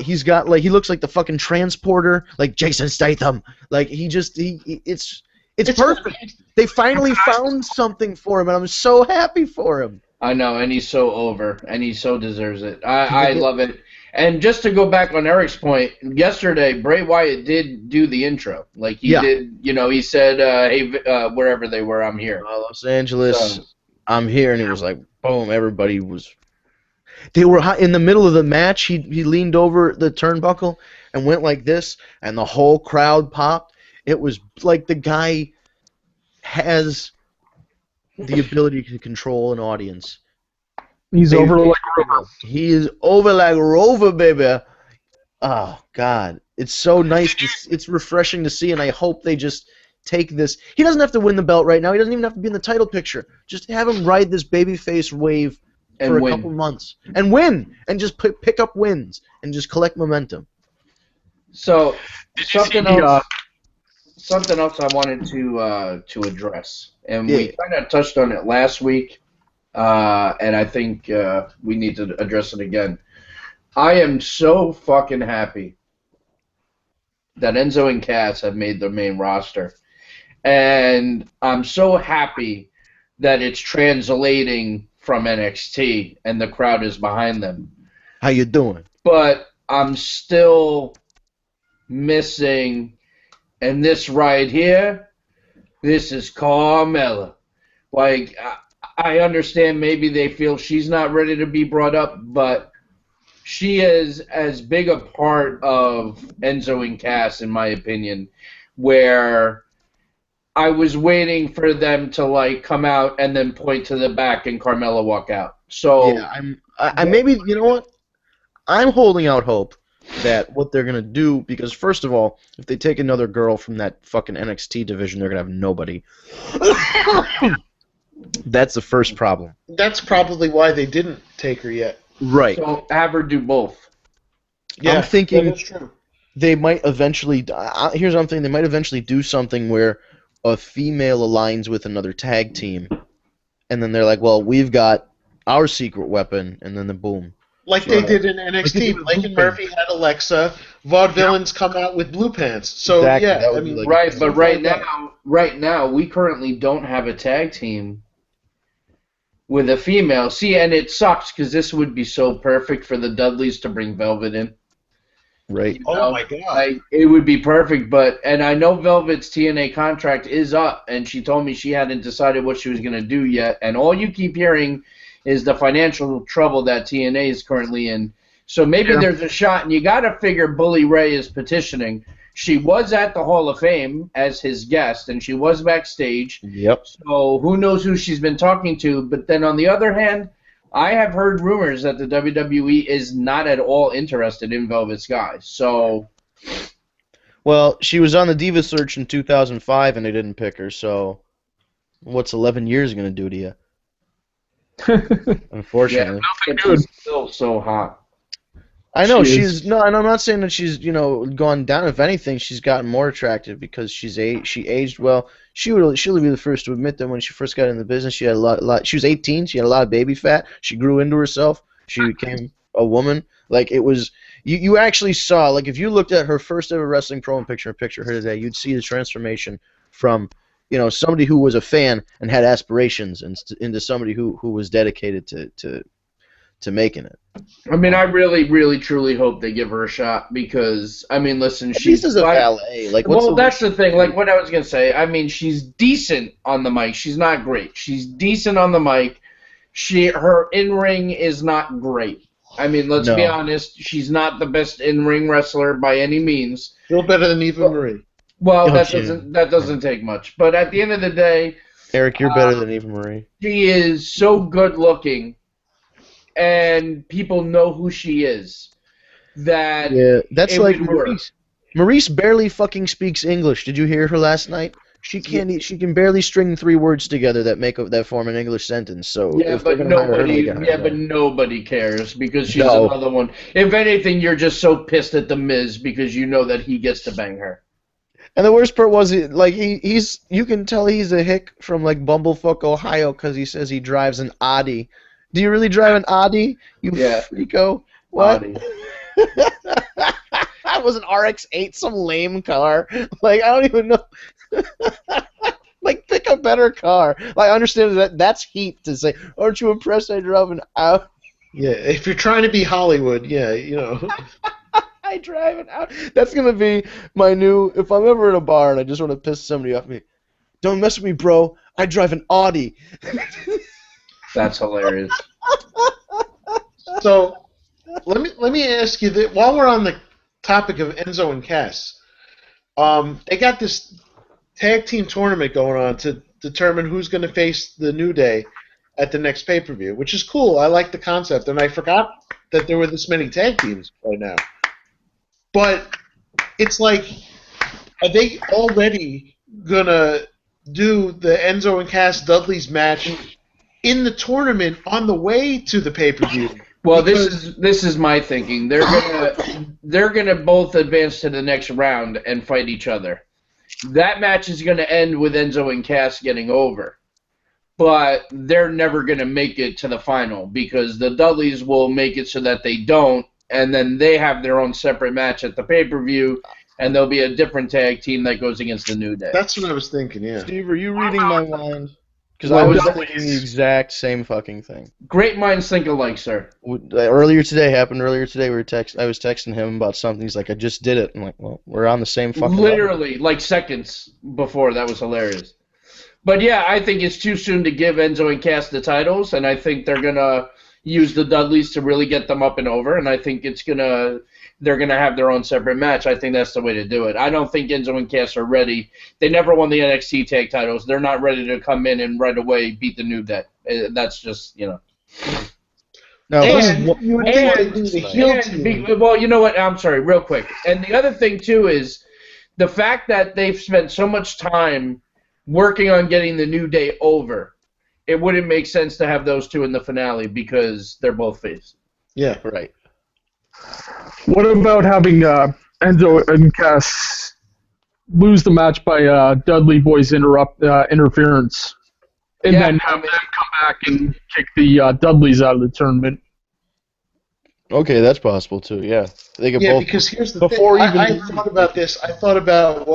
He's got he looks like the fucking transporter, like Jason Statham. Like it's perfect. They finally found something for him, and I'm so happy for him. I know, and he's so over, and he so deserves it. I love it. And just to go back on Eric's point, yesterday Bray Wyatt did do the intro. Like he did, he said, "Hey, wherever they were, I'm here." Los Angeles, I'm here, and he was like, boom. Everybody was. They were in the middle of the match. He leaned over the turnbuckle and went like this, and the whole crowd popped. It was like the guy has the ability to control an audience. He's over like Rover. He is over like Rover, baby. Oh God, it's so nice. It's refreshing to see, and I hope they just take this. He doesn't have to win the belt right now. He doesn't even have to be in the title picture. Just have him ride this babyface wave for a couple months and win, and just pick up wins and just collect momentum. So something else I wanted to address, and we kind of touched on it last week. And I think we need to address it again. I am so fucking happy that Enzo and Cass have made the main roster. And I'm so happy that it's translating from NXT and the crowd is behind them. How you doing? But I'm still missing, and this right here, this is Carmella. Like, I understand maybe they feel she's not ready to be brought up, but she is as big a part of Enzo and Cass, in my opinion, where I was waiting for them to come out and then point to the back and Carmella walk out. So yeah, I maybe, you know what? I'm holding out hope that what they're gonna do, because first of all, if they take another girl from that fucking NXT division, they're gonna have nobody. That's the first problem. That's probably why they didn't take her yet. Right. So have her do both. Yeah, I'm thinking that's true. They might eventually. Here's what I'm thinking. They might eventually do something where a female aligns with another tag team, and then they're like, "Well, we've got our secret weapon," and then the boom. Like they did in NXT. Blake and Murphy had Alexa. Vaudevillains come out with blue pants. So Exactly. yeah, That would be like Right, but right now, we currently don't have a tag team with a female. See, and it sucks because this would be so perfect for the Dudleys to bring Velvet in. Right. Oh my God. It would be perfect, and I know Velvet's TNA contract is up, and she told me she hadn't decided what she was going to do yet, and all you keep hearing is the financial trouble that TNA is currently in. So maybe there's a shot, and you got to figure Bully Ray is petitioning. She was at the Hall of Fame as his guest, and she was backstage. Yep. So who knows who she's been talking to, but then on the other hand, I have heard rumors that the WWE is not at all interested in Velvet Sky. So, well, she was on the Diva Search in 2005, and they didn't pick her. So, what's 11 years going to do to you? Unfortunately, but she's still so hot. I know and I'm not saying that she's gone down. If anything, she's gotten more attractive because she aged well. She'll be the first to admit that when she first got in the business, she had a lot. She was 18. She had a lot of baby fat. She grew into herself. She became a woman. Like it was, you actually saw. Like if you looked at her first ever wrestling promo picture her today, you'd see the transformation from somebody who was a fan and had aspirations into somebody who was dedicated to making it. I mean, I really, really, truly hope they give her a shot because, I mean, listen, she's a ballet. That's the thing. Like what I was gonna say. I mean, she's decent on the mic. She's not great. She's decent on the mic. Her in-ring is not great. I mean, let's be honest. She's not the best in-ring wrestler by any means. Still better than Eva Marie. Well, that doesn't take much. But at the end of the day, Eric, you're better than Eva Marie. She is so good looking, and people know who she is. That's like Maurice. Maurice barely fucking speaks English. Did you hear her last night? She can't. She can barely string 3 words together that form an English sentence. So Yeah, if they're but gonna hire her to nobody. make it Yeah, hard, but nobody cares because she's No. another one. If anything, you're just so pissed at the Miz because you know that he gets to bang her. And the worst part was, he's you can tell he's a hick from like Bumblefuck, Ohio, because he says he drives an Audi. Do you really drive an Audi? You Yeah. freako. What? Audi. That was an RX-8, some lame car. Like, I don't even know. Like, pick a better car. Like, I understand that's heat to say, aren't you impressed I drove an Audi? Yeah, if you're trying to be Hollywood, yeah, I drive an Audi. That's going to be my new, if I'm ever in a bar and I just want to piss somebody off me, don't mess with me, bro. I drive an Audi. That's hilarious. So, let me ask you that while we're on the topic of Enzo and Cass, they got this tag team tournament going on to determine who's going to face the New Day at the next pay-per-view, which is cool. I like the concept, and I forgot that there were this many tag teams right now. But it's like, are they already going to do the Enzo and Cass Dudley's match in the tournament on the way to the pay-per-view? Well, this is my thinking. They're gonna both advance to the next round and fight each other. That match is gonna end with Enzo and Cass getting over, but they're never gonna make it to the final because the Dudleys will make it so that they don't, and then they have their own separate match at the pay-per-view, and there'll be a different tag team that goes against the New Day. That's what I was thinking. Yeah. Steve, are you reading my mind? Because What I was was thinking the exact same fucking thing. Great minds think alike, sir. Earlier today, I was texting him about something. He's like, I just did it. I'm like, well, we're on the same fucking Literally, level. like seconds before. That was hilarious. But yeah, I think it's too soon to give Enzo and Cass the titles, and I think they're gonna use the Dudleys to really get them up and over, and I think they're gonna have their own separate match. I think that's the way to do it. I don't think Enzo and Cass are ready. They never won the NXT tag titles. They're not ready to come in and right away beat the New Day. That's just, No, well, you know what? I'm sorry, real quick. And the other thing too is the fact that they've spent so much time working on getting the New Day over. It wouldn't make sense to have those two in the finale because they're both face. Yeah. right. What about having Enzo and Cass lose the match by Dudley Boy's interference, and then have them come back and kick the Dudleys out of the tournament? Okay, that's possible too. Yeah, they could both. Because here's the before thing. even I thought about this. I thought about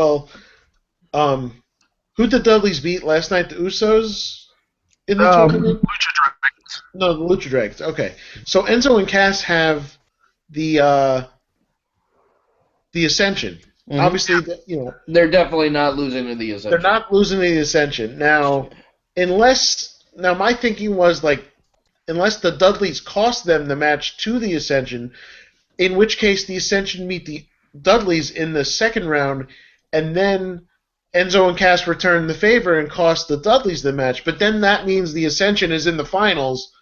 who the Dudleys beat last night? The Usos in the tournament. Lucha Dragons. No, the Lucha Dragons. Okay, so Enzo and Cass have the Ascension. Mhm. Obviously, They're definitely not losing to the Ascension. they're not losing the Ascension now, my thinking was like, unless the Dudleys cost them the match to the Ascension, in which case the Ascension meet the Dudleys in the second round, and then Enzo and Cass return the favor and cost the Dudleys the match. But then that means the Ascension is in the finals,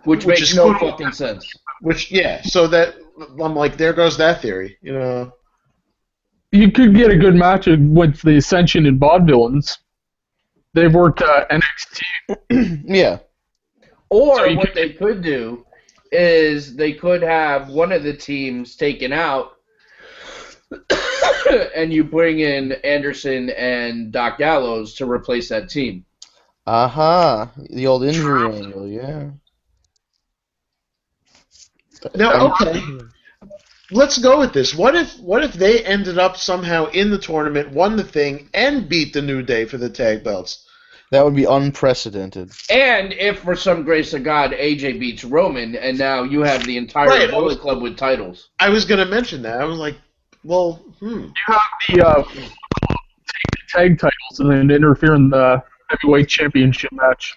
which makes is no cool. fucking sense. So that I'm like, there goes that theory, You could get a good match with the Ascension and Vaudevillains. They've worked NXT. Yeah. Or So what they could do is they could have one of the teams taken out and you bring in Anderson and Doc Gallows to replace that team. Aha. The old injury angle, yeah. Now, okay, let's go with this. What if they ended up somehow in the tournament, won the thing, and beat the New Day for the tag belts? That would be unprecedented. And if, for some grace of God, AJ beats Roman, and now you have the entire Bullet Club with titles. I was going to mention that. I was like, well, You have the tag titles and then interfere in the heavyweight championship match.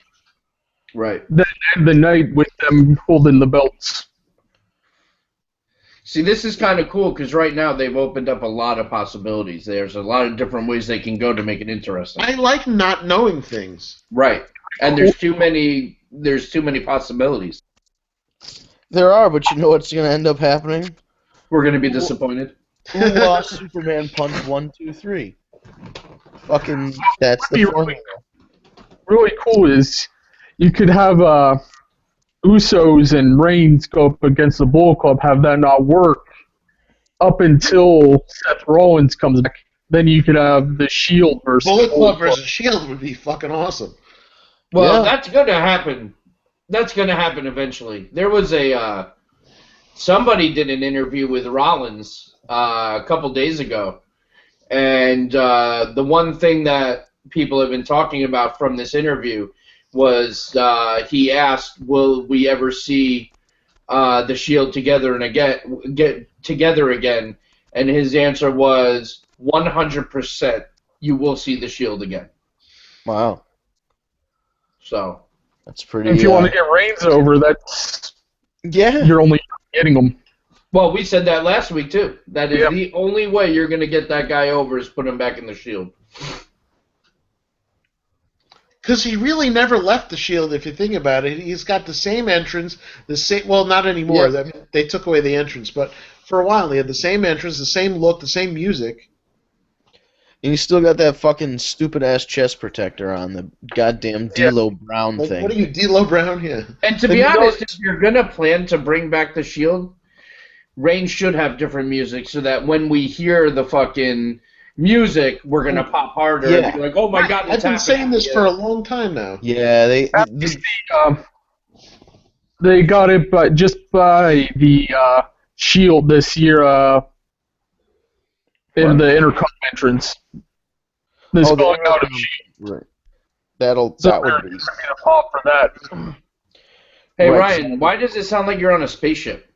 Right. Then end the night with them holding the belts. See, this is kind of cool because right now they've opened up a lot of possibilities. There's a lot of different ways they can go to make it interesting. I like not knowing things. Right. And there's too many possibilities. There are, but you know what's going to end up happening? We're going to be disappointed. Who lost Superman Punch 1, 2, 3? fucking that's the formula. Really cool is you could have Usos and Reigns go up against the Bullet Club, have that not work up until Seth Rollins comes back. Then you could have the Shield versus Bullet Club versus Shield would be fucking awesome. Well, Yeah. that's going to happen. That's going to happen eventually. There was a somebody did an interview with Rollins a couple days ago, and the one thing that people have been talking about from this interview was he asked, "Will we ever see the Shield together and get together again?" And his answer was 100%. You will see the Shield again. Wow. So. That's pretty. If you want to get Reigns over, that's yeah. you're only getting them. Well, we said that last week too. That is Yep. the only way you're going to get that guy over is put him back in the Shield. Because he really never left the Shield, if you think about it. He's got the same entrance, the same. Well, not anymore. Yeah. They took away the entrance, but for a while he had the same entrance, the same look, the same music. And you still got that fucking stupid ass chest protector on, the goddamn D'Lo Brown Like, thing. what are you, D'Lo Brown? Yeah. And to be honest, if you're going to plan to bring back the Shield, Reigns should have different music so that when we hear the fucking music, we're going to pop harder and be like, oh my God, I've been saying this for a long time now. Yeah, they Got it, but just by the Shield this year in the Intercom entrance. This going out of Shield. right. That would be. A pop for that. Hey, Right. Ryan, why does it sound like you're on a spaceship?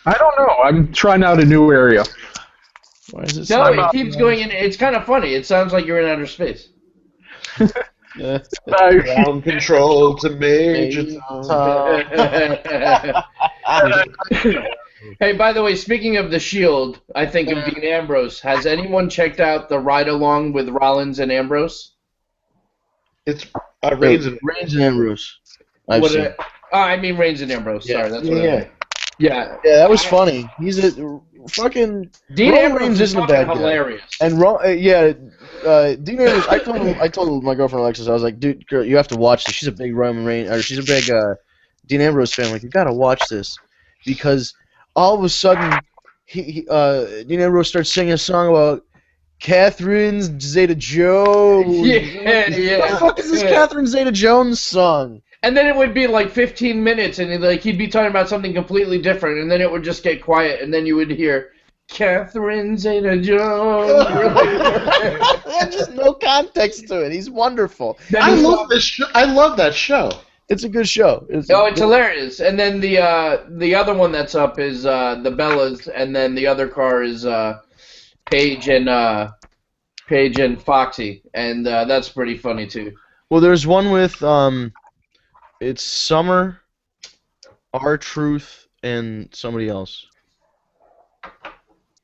I don't know. I'm trying out a new area. Why is it? No, I'm it keeps going in. It's kind of funny. It sounds like you're in outer space. Yeah. Ground control to Major Tom. Hey, by the way, speaking of the Shield, I think of Dean Ambrose. Has anyone checked out the ride-along with Rollins and Ambrose? It's Reigns and Reigns and Ambrose. I've What seen. did I mean Reigns and Ambrose. Sorry, that's what I meant. Yeah. Yeah, that was funny. He's a fucking. Dean Roman Ambrose Reigns is isn't a bad guy. hilarious. And Dean Ambrose. I told my girlfriend Alexis, I was like, dude, girl, you have to watch this. She's a big Roman Reigns, or she's a big Dean Ambrose fan. Like, you gotta watch this because all of a sudden, Dean Ambrose starts singing a song about Catherine Zeta-Jones. Yeah. What the fuck is this Catherine Zeta-Jones song? And then it would be like 15 minutes, and he'd be talking about something completely different, and then it would just get quiet, and then you would hear Catherine Zeta-Jones. There's just no context to it. He's wonderful. I love this show. I love that show. It's a good show. It's hilarious. And then the other one that's up is the Bellas, and then the other car is Paige and Foxy, and that's pretty funny too. Well, there's one with it's Summer, R-Truth, and somebody else.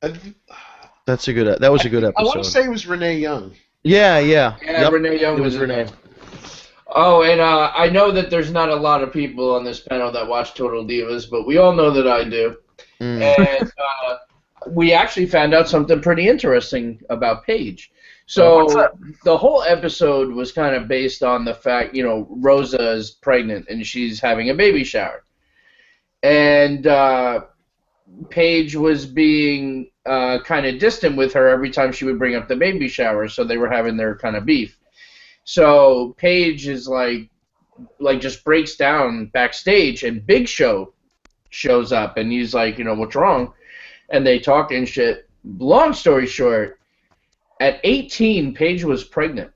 That was a good I want episode. to say it was Renee Young. Yeah. Yep, Renee Young it was in Renee. there. Oh, and I know that there's not a lot of people on this panel that watch Total Divas, but we all know that I do. And we actually found out something pretty interesting about Paige. So the whole episode was kind of based on the fact, Rosa is pregnant and she's having a baby shower. And Paige was being kind of distant with her every time she would bring up the baby shower, so they were having their kind of beef. So Paige is like just breaks down backstage, and Big Show shows up, and he's like, what's wrong? And they talk and shit. Long story short, at 18, Paige was pregnant.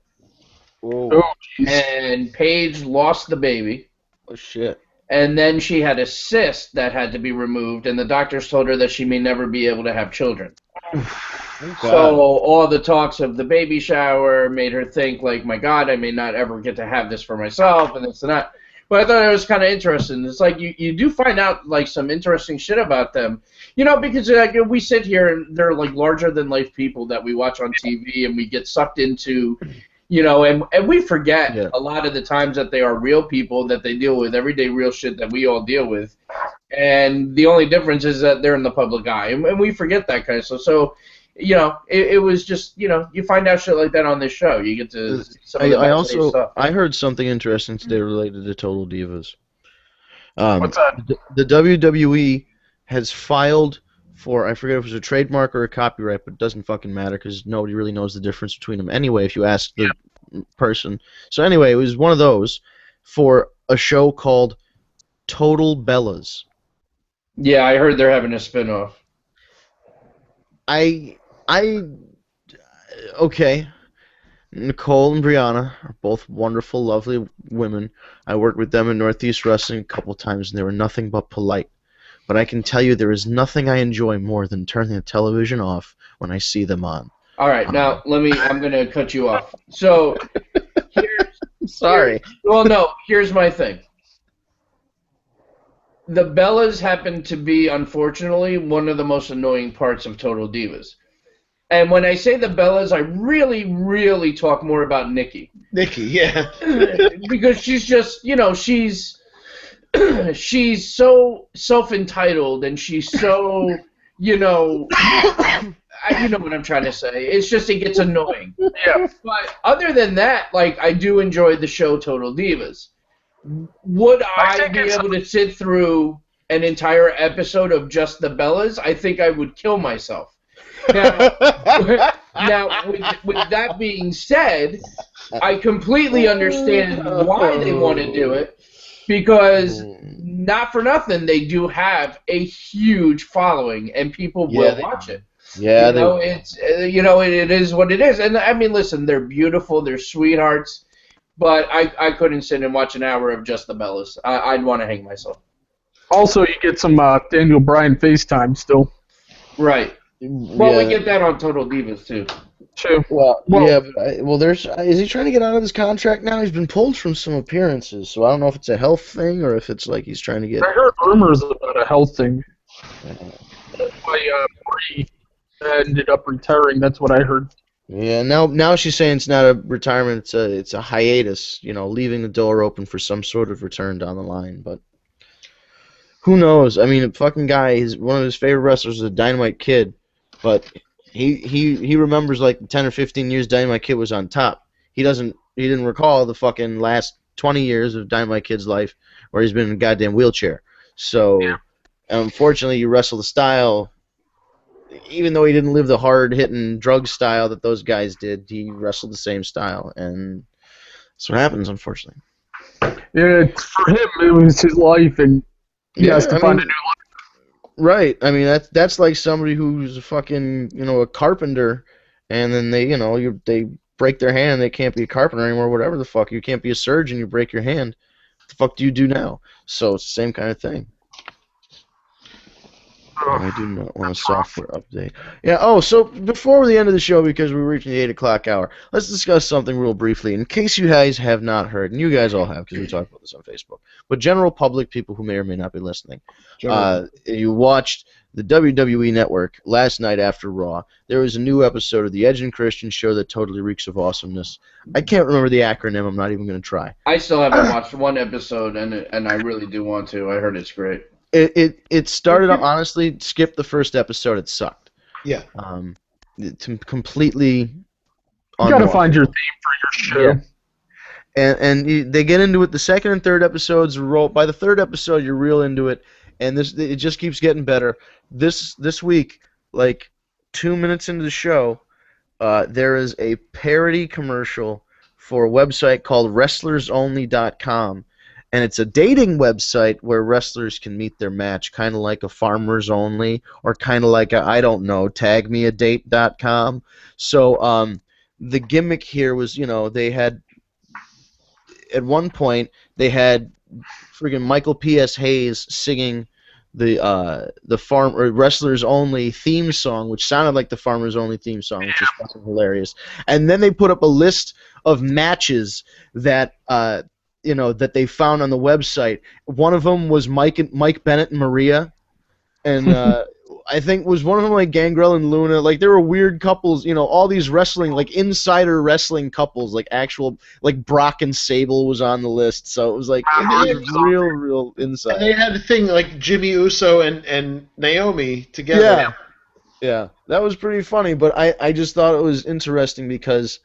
Whoa. And Paige lost the baby. Oh, shit. And then she had a cyst that had to be removed, and the doctors told her that she may never be able to have children. So all the talks of the baby shower made her think, like, my God, I may not ever get to have this for myself, and this and that. But I thought it was kind of interesting. It's like you do find out, like, some interesting shit about them. Because we sit here, and they're, like, larger-than-life people that we watch on TV, and we get sucked into... and we forget a lot of the times that they are real people, that they deal with everyday real shit that we all deal with. And the only difference is that they're in the public eye. And we forget that kind of stuff. So it was just, you find out shit like that on this show. You get to see some of the backstage stuff. I heard something interesting today related to Total Divas. What's that? The WWE has filed for, I forget if it was a trademark or a copyright, but it doesn't fucking matter because nobody really knows the difference between them anyway if you ask the person. So anyway, it was one of those for a show called Total Bellas. Yeah, I heard they're having a spinoff. Okay. Nicole and Brianna are both wonderful, lovely women. I worked with them in Northeast Wrestling a couple times, and they were nothing but polite. But I can tell you there is nothing I enjoy more than turning the television off when I see them on. All right, now I'm going to cut you off. So, Sorry. Here's my thing. The Bellas happen to be, unfortunately, one of the most annoying parts of Total Divas. And when I say the Bellas, I really, really talk more about Nikki. Nikki, yeah. Because she's just, she's so self-entitled and she's so, you know what I'm trying to say. It's just, it gets annoying. Yeah. But other than that, I do enjoy the show Total Divas. Would I be able to sit through an entire episode of just the Bellas? I think I would kill myself. Now, with that being said, I completely understand why they want to do it, because not for nothing, they do have a huge following, and people will watch it. Yeah, it is what it is. And I mean, listen, they're beautiful, they're sweethearts, but I couldn't sit and watch an hour of just the Bellas. I'd want to hang myself. Also, you get some Daniel Bryan FaceTime still. Right. Well, we get that on Total Divas too. True. Well, yeah, but is he trying to get out of his contract now? He's been pulled from some appearances, so I don't know if it's a health thing or if it's like he's trying to get. I heard rumors about a health thing. That's why Brie ended up retiring. That's what I heard. Yeah, now she's saying it's not a retirement; it's a hiatus. Leaving the door open for some sort of return down the line, but. Who knows? I mean, a fucking guy. One of his favorite wrestlers is a Dynamite Kid, but he remembers like 10 or 15 years Dynamite Kid was on top. He didn't recall the fucking last 20 years of Dynamite Kid's life where he's been in a goddamn wheelchair. So, unfortunately, you wrestle the style. Even though he didn't live the hard-hitting drug style that those guys did, he wrestled the same style, and that's what happens, unfortunately. Yeah, for him, it was his life, and he has to find a new life. Right. I mean, that's like somebody who's a fucking, a carpenter, and then they break their hand, they can't be a carpenter anymore, whatever the fuck. You can't be a surgeon, you break your hand. What the fuck do you do now? So it's the same kind of thing. I do not want a software update. Yeah, so before the end of the show, because we're reaching the 8 o'clock hour, let's discuss something real briefly. In case you guys have not heard, and you guys all have, because we talked about this on Facebook, but general public, people who may or may not be listening, you watched the WWE Network last night after Raw. There was a new episode of the Edge and Christian show that totally reeks of awesomeness. I can't remember the acronym. I'm not even going to try. I still haven't watched one episode, and I really do want to. I heard it's great. It started up, honestly, skip the first episode, it sucked. Yeah. Completely You gotta find your theme for your show. Yeah. And they get into it. The second and third episodes roll. By the third episode, you're real into it, and it just keeps getting better. This week, like 2 minutes into the show, there is a parody commercial for a website called WrestlersOnly.com. And it's a dating website where wrestlers can meet their match, kind of like a Farmers Only, or kind of like tagmeadate.com. So the gimmick here was, they had, at one point, they had friggin' Michael P.S. Hayes singing the Wrestlers Only theme song, which sounded like the Farmers Only theme song, which is fucking hilarious. And then they put up a list of matches that that they found on the website. One of them was Mike Bennett and Maria, and I think was one of them like Gangrel and Luna. Like there were weird couples, all these wrestling, like insider wrestling couples, like actual, like Brock and Sable was on the list. So it was like real inside. And they had a thing like Jimmy Uso and Naomi together. Yeah. Yeah, that was pretty funny, but I just thought it was interesting because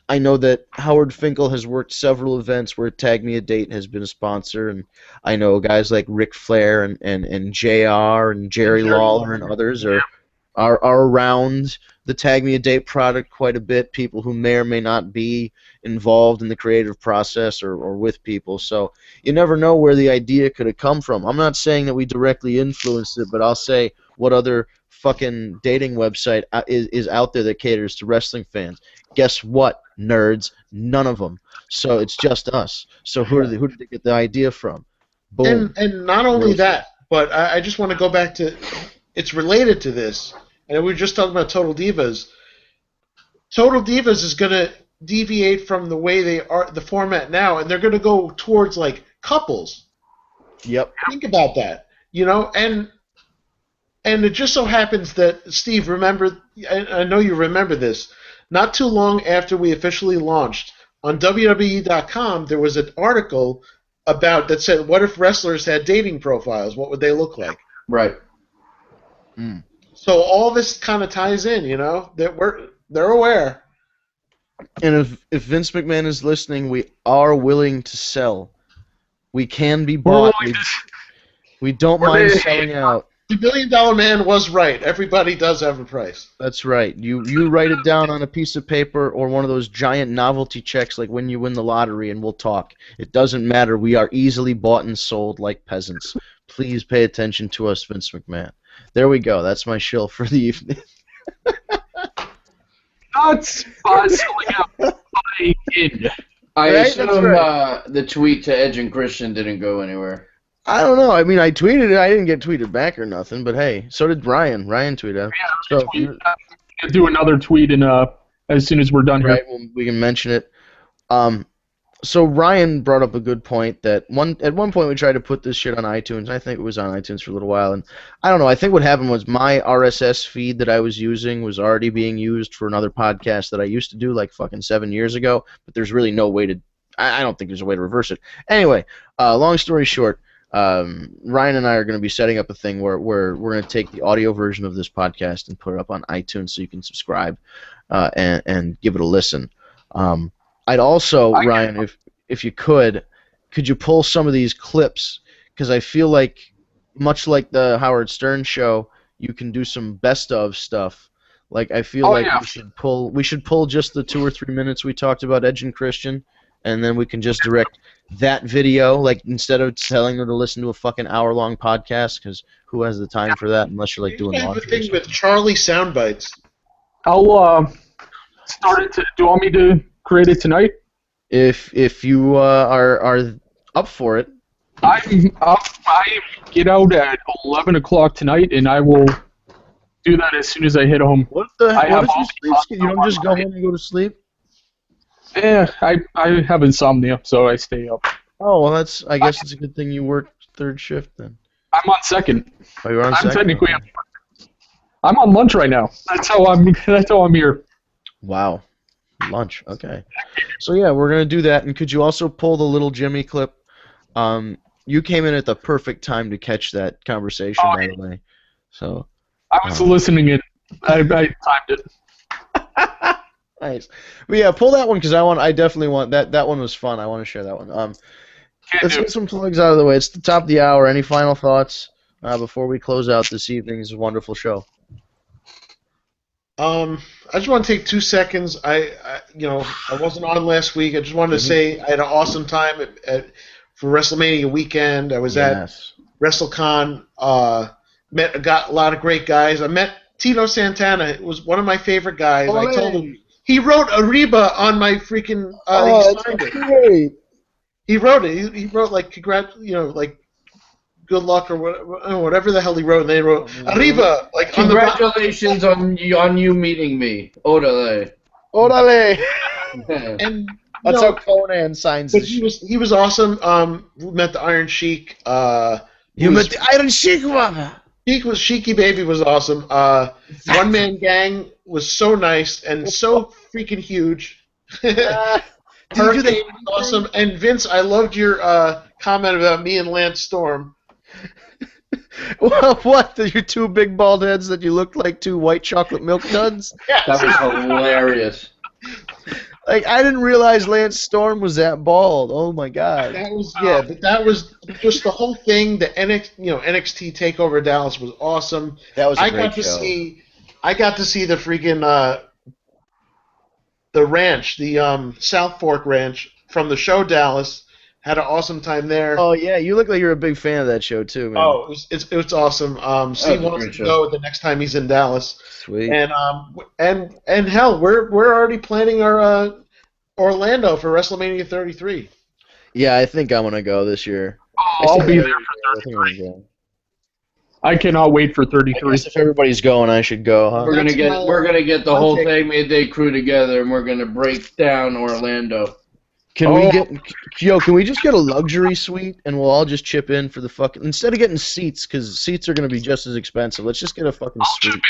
I know that Howard Finkel has worked several events where Tag Me a Date has been a sponsor, and I know guys like Ric Flair and JR and Jerry Lawler and others are around the Tag Me a Date product quite a bit, people who may or may not be involved in the creative process or with people. So you never know where the idea could have come from. I'm not saying that we directly influenced it, but I'll say what other fucking dating website is out there that caters to wrestling fans. Guess what, nerds? None of them. So it's just us. So who did they get the idea from? Boom. And not only that, but I just want to go back to, it's related to this, and we were just talking about Total Divas. Total Divas is going to deviate from the way they are, the format now, and they're going to go towards like couples. Yep. Think about that, you know, and it just so happens that, Steve, remember, I know you remember this, not too long after we officially launched, on WWE.com, there was an article about that said, what if wrestlers had dating profiles? What would they look like? Right. Mm. So all this kind of ties in, you know, that they're aware. And if Vince McMahon is listening, we are willing to sell. We can be bought. We don't mind selling out. The $1 Million Man was right. Everybody does have a price. That's right. You write it down on a piece of paper or one of those giant novelty checks like when you win the lottery and we'll talk. It doesn't matter. We are easily bought and sold like peasants. Please pay attention to us, Vince McMahon. There we go. That's my shill for the evening. That's puzzling out buying in. I Right? assume That's right. the tweet to Edge and Christian didn't go anywhere. I don't know. I mean, I tweeted it. I didn't get tweeted back or nothing, but hey, so did Ryan. Ryan tweeted. Yeah, I'll do another tweet as soon as we're done Right, here. well, we can mention it. So Ryan brought up a good point that at one point we tried to put this shit on iTunes. I think it was on iTunes for a little while, and I don't know. I think what happened was my RSS feed that I was using was already being used for another podcast that I used to do like fucking 7 years ago. But there's really no way to. I don't think there's a way to reverse it. Anyway, long story short, Ryan and I are going to be setting up a thing where we're going to take the audio version of this podcast and put it up on iTunes so you can subscribe and give it a listen. I'd also, Ryan, if you could you pull some of these clips? Because I feel like, much like the Howard Stern show, you can do some best of stuff. Like I feel we should pull just the 2 or 3 minutes we talked about Edge and Christian, and then we can just direct that video, like instead of telling them to listen to a fucking hour-long podcast, because who has the time for that unless you're like doing You have a laundry? thing with Charlie Soundbites. I'll start it. Do you want me to create it tonight? If you are up for it. I get out at 11 o'clock tonight, and I will do that as soon as I hit home. What if you sleep? You don't on just go home and go to sleep? Yeah, I have insomnia, so I stay up. Oh, well, I guess it's a good thing you work third shift then. I'm on second. Oh, you're on second? Technically I'm on lunch right now. That's how I'm here. Wow. Lunch, okay. So yeah, we're gonna do that, and could you also pull the little Jimmy clip? You came in at the perfect time to catch that conversation, by the way. So I was listening in. I timed it. Nice. But yeah, pull that one because I definitely want that. That one was fun. I want to share that one. Let's get some plugs out of the way. It's the top of the hour. Any final thoughts before we close out this evening's wonderful show? I just want to take 2 seconds. I wasn't on last week. I just wanted to say I had an awesome time for WrestleMania weekend. I was at WrestleCon. Got a lot of great guys. I met Tito Santana. It was one of my favorite guys. I told him he wrote Arriba on my freaking. He signed it. Great. He wrote it. He wrote like like good luck or whatever the hell he wrote. And they wrote Arriba like congratulations on you meeting me. Orale. Orale. And that's how Conan signs. But he was awesome. We met the Iron Sheik. You met the Iron Sheik, Baba. Sheiky Baby was awesome. One Man Gang was so nice and so freaking huge. Hurricane was awesome. And Vince, I loved your comment about me and Lance Storm. Well, what? Your two big bald heads that you looked like two white chocolate milk duds? That was hilarious. Like, I didn't realize Lance Storm was that bald. Oh my god. But that was just the whole thing. The NXT Takeover Dallas was awesome. That was a I great got to show. I got to see the freaking the ranch, the South Fork Ranch from the show Dallas. Had an awesome time there. Oh yeah, you look like you're a big fan of that show too, man. Oh, it was awesome. Steve was a wants great to show. go the next time he's in Dallas. Sweet. And hell, we're already planning our Orlando for WrestleMania 33. Yeah, I think I'm gonna go this year. I'll be there. I think I'm gonna go. I cannot wait for I 33. guess if everybody's going, I should go, huh? We're gonna get the my whole take. Tag Me a Day crew together, and we're gonna break down Orlando. Can we just get a luxury suite and we'll all just chip in for the fucking instead of getting seats because seats are gonna be just as expensive. Let's just get a fucking suite.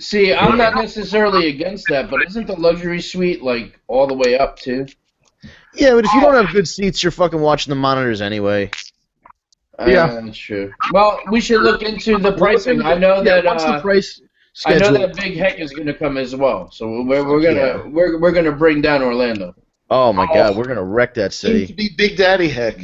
See, I'm not necessarily against that, but isn't the luxury suite like all the way up too? Yeah, but if you don't have good seats, you're fucking watching the monitors anyway. Yeah. That's true. Well, we should look into the pricing. I know that What's the price I schedule? know that Big Heck is gonna come as well, so we're gonna bring down Orlando. Oh my god, we're gonna wreck that Seems to city. be Big Daddy Heck.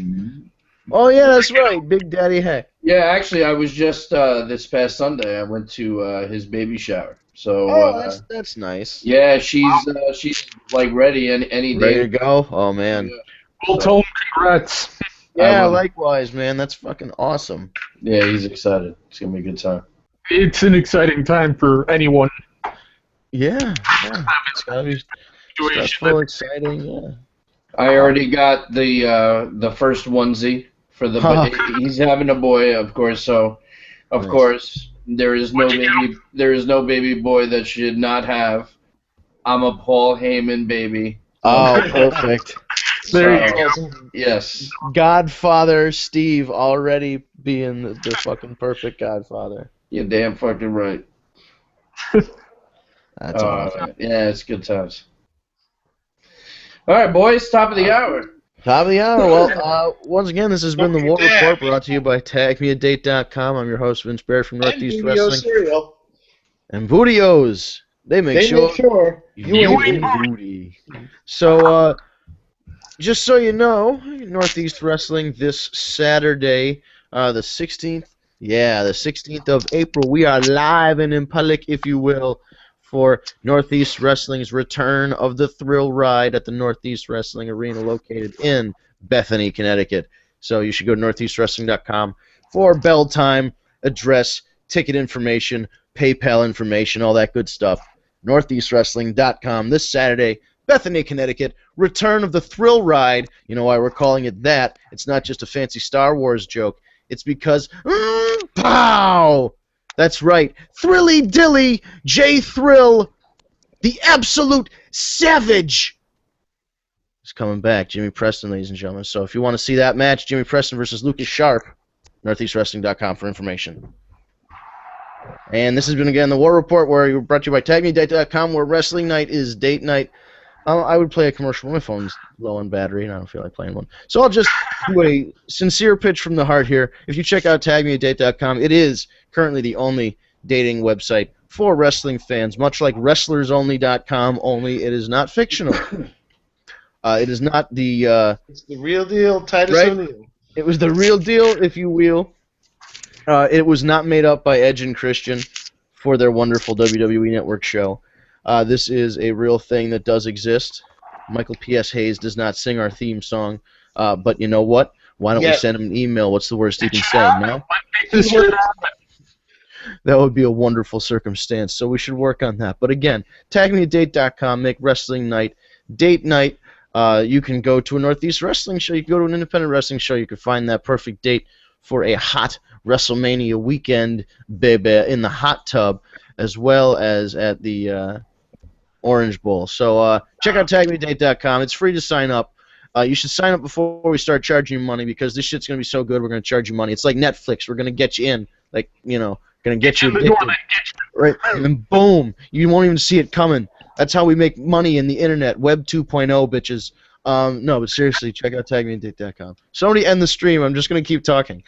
Oh yeah, that's right, Big Daddy Heck. Yeah, actually, I was just this past Sunday. I went to his baby shower. So Oh, that's nice. yeah, she's like ready any Ready day. to go? Oh man. We'll tell him congrats. Yeah, will. likewise, man. That's fucking awesome. Yeah, he's excited. It's gonna be a good time. It's an exciting time for anyone. Yeah. It's gotta be stressful, exciting. Yeah. I already got the first onesie for the. He's having a boy, of course. So, of Nice. course, there is no baby boy that should not have. I'm a Paul Heyman baby. Oh, perfect. There you So, yes. Godfather Steve already being the fucking perfect Godfather. You're damn fucking right. That's awesome. Yeah, it's good times. All right, boys, top of the hour. Top of the hour. Well, once again, this has been the War Report brought to you by TagMeADate.com. I'm your host, Vince Barry from Northeast Wrestling. Cereal. And Bootios. They make They sure make sure you ain't booty. So, just so you know, Northeast Wrestling this Saturday, the 16th. Yeah, the 16th of April. We are live and in public, if you will, for Northeast Wrestling's return of the Thrill Ride at the Northeast Wrestling Arena located in Bethany, Connecticut. So you should go to northeastwrestling.com for bell time, address, ticket information, PayPal information, all that good stuff. northeastwrestling.com this Saturday, Bethany, Connecticut, return of the Thrill Ride. You know why we're calling it that? It's not just a fancy Star Wars joke. It's because, pow! That's right, Thrilly Dilly J Thrill, the absolute savage, is coming back. Jimmy Preston, ladies and gentlemen. So if you want to see that match, Jimmy Preston versus Lucas Sharp, northeastwrestling.com for information. And this has been, again, the War Report, where you're brought to you by TagMeDate.com, where wrestling night is date night. I would play a commercial. My phone's low on battery, and I don't feel like playing one. So I'll just do a sincere pitch from the heart here. If you check out TagMeADate.com, it is currently the only dating website for wrestling fans, much like WrestlersOnly.com, only it is not fictional. It is not the... it's the real deal, Titus Right? O'Neil. It was the real deal, if you will. It was not made up by Edge and Christian for their wonderful WWE Network show. This is a real thing that does exist. Michael P.S. Hayes does not sing our theme song, but you know what? Why don't we send him an email? What's the worst he can say? No? That would be a wonderful circumstance, so we should work on that. But again, tagmeadate.com, make wrestling night, date night. You can go to a Northeast Wrestling show. You can go to an independent wrestling show. You can find that perfect date for a hot WrestleMania weekend, baby, in the hot tub, as well as at the Orange Bowl. So check out tagmeadate.com. It's free to sign up. You should sign up before we start charging you money, because this shit's going to be so good, we're going to charge you money. It's like Netflix. We're going to get you in. Like, you know, going to get you addicted. Right? And then boom, you won't even see it coming. That's how we make money in the internet. Web 2.0, bitches. No, but seriously, check out tagmeadate.com. Somebody end the stream. I'm just going to keep talking.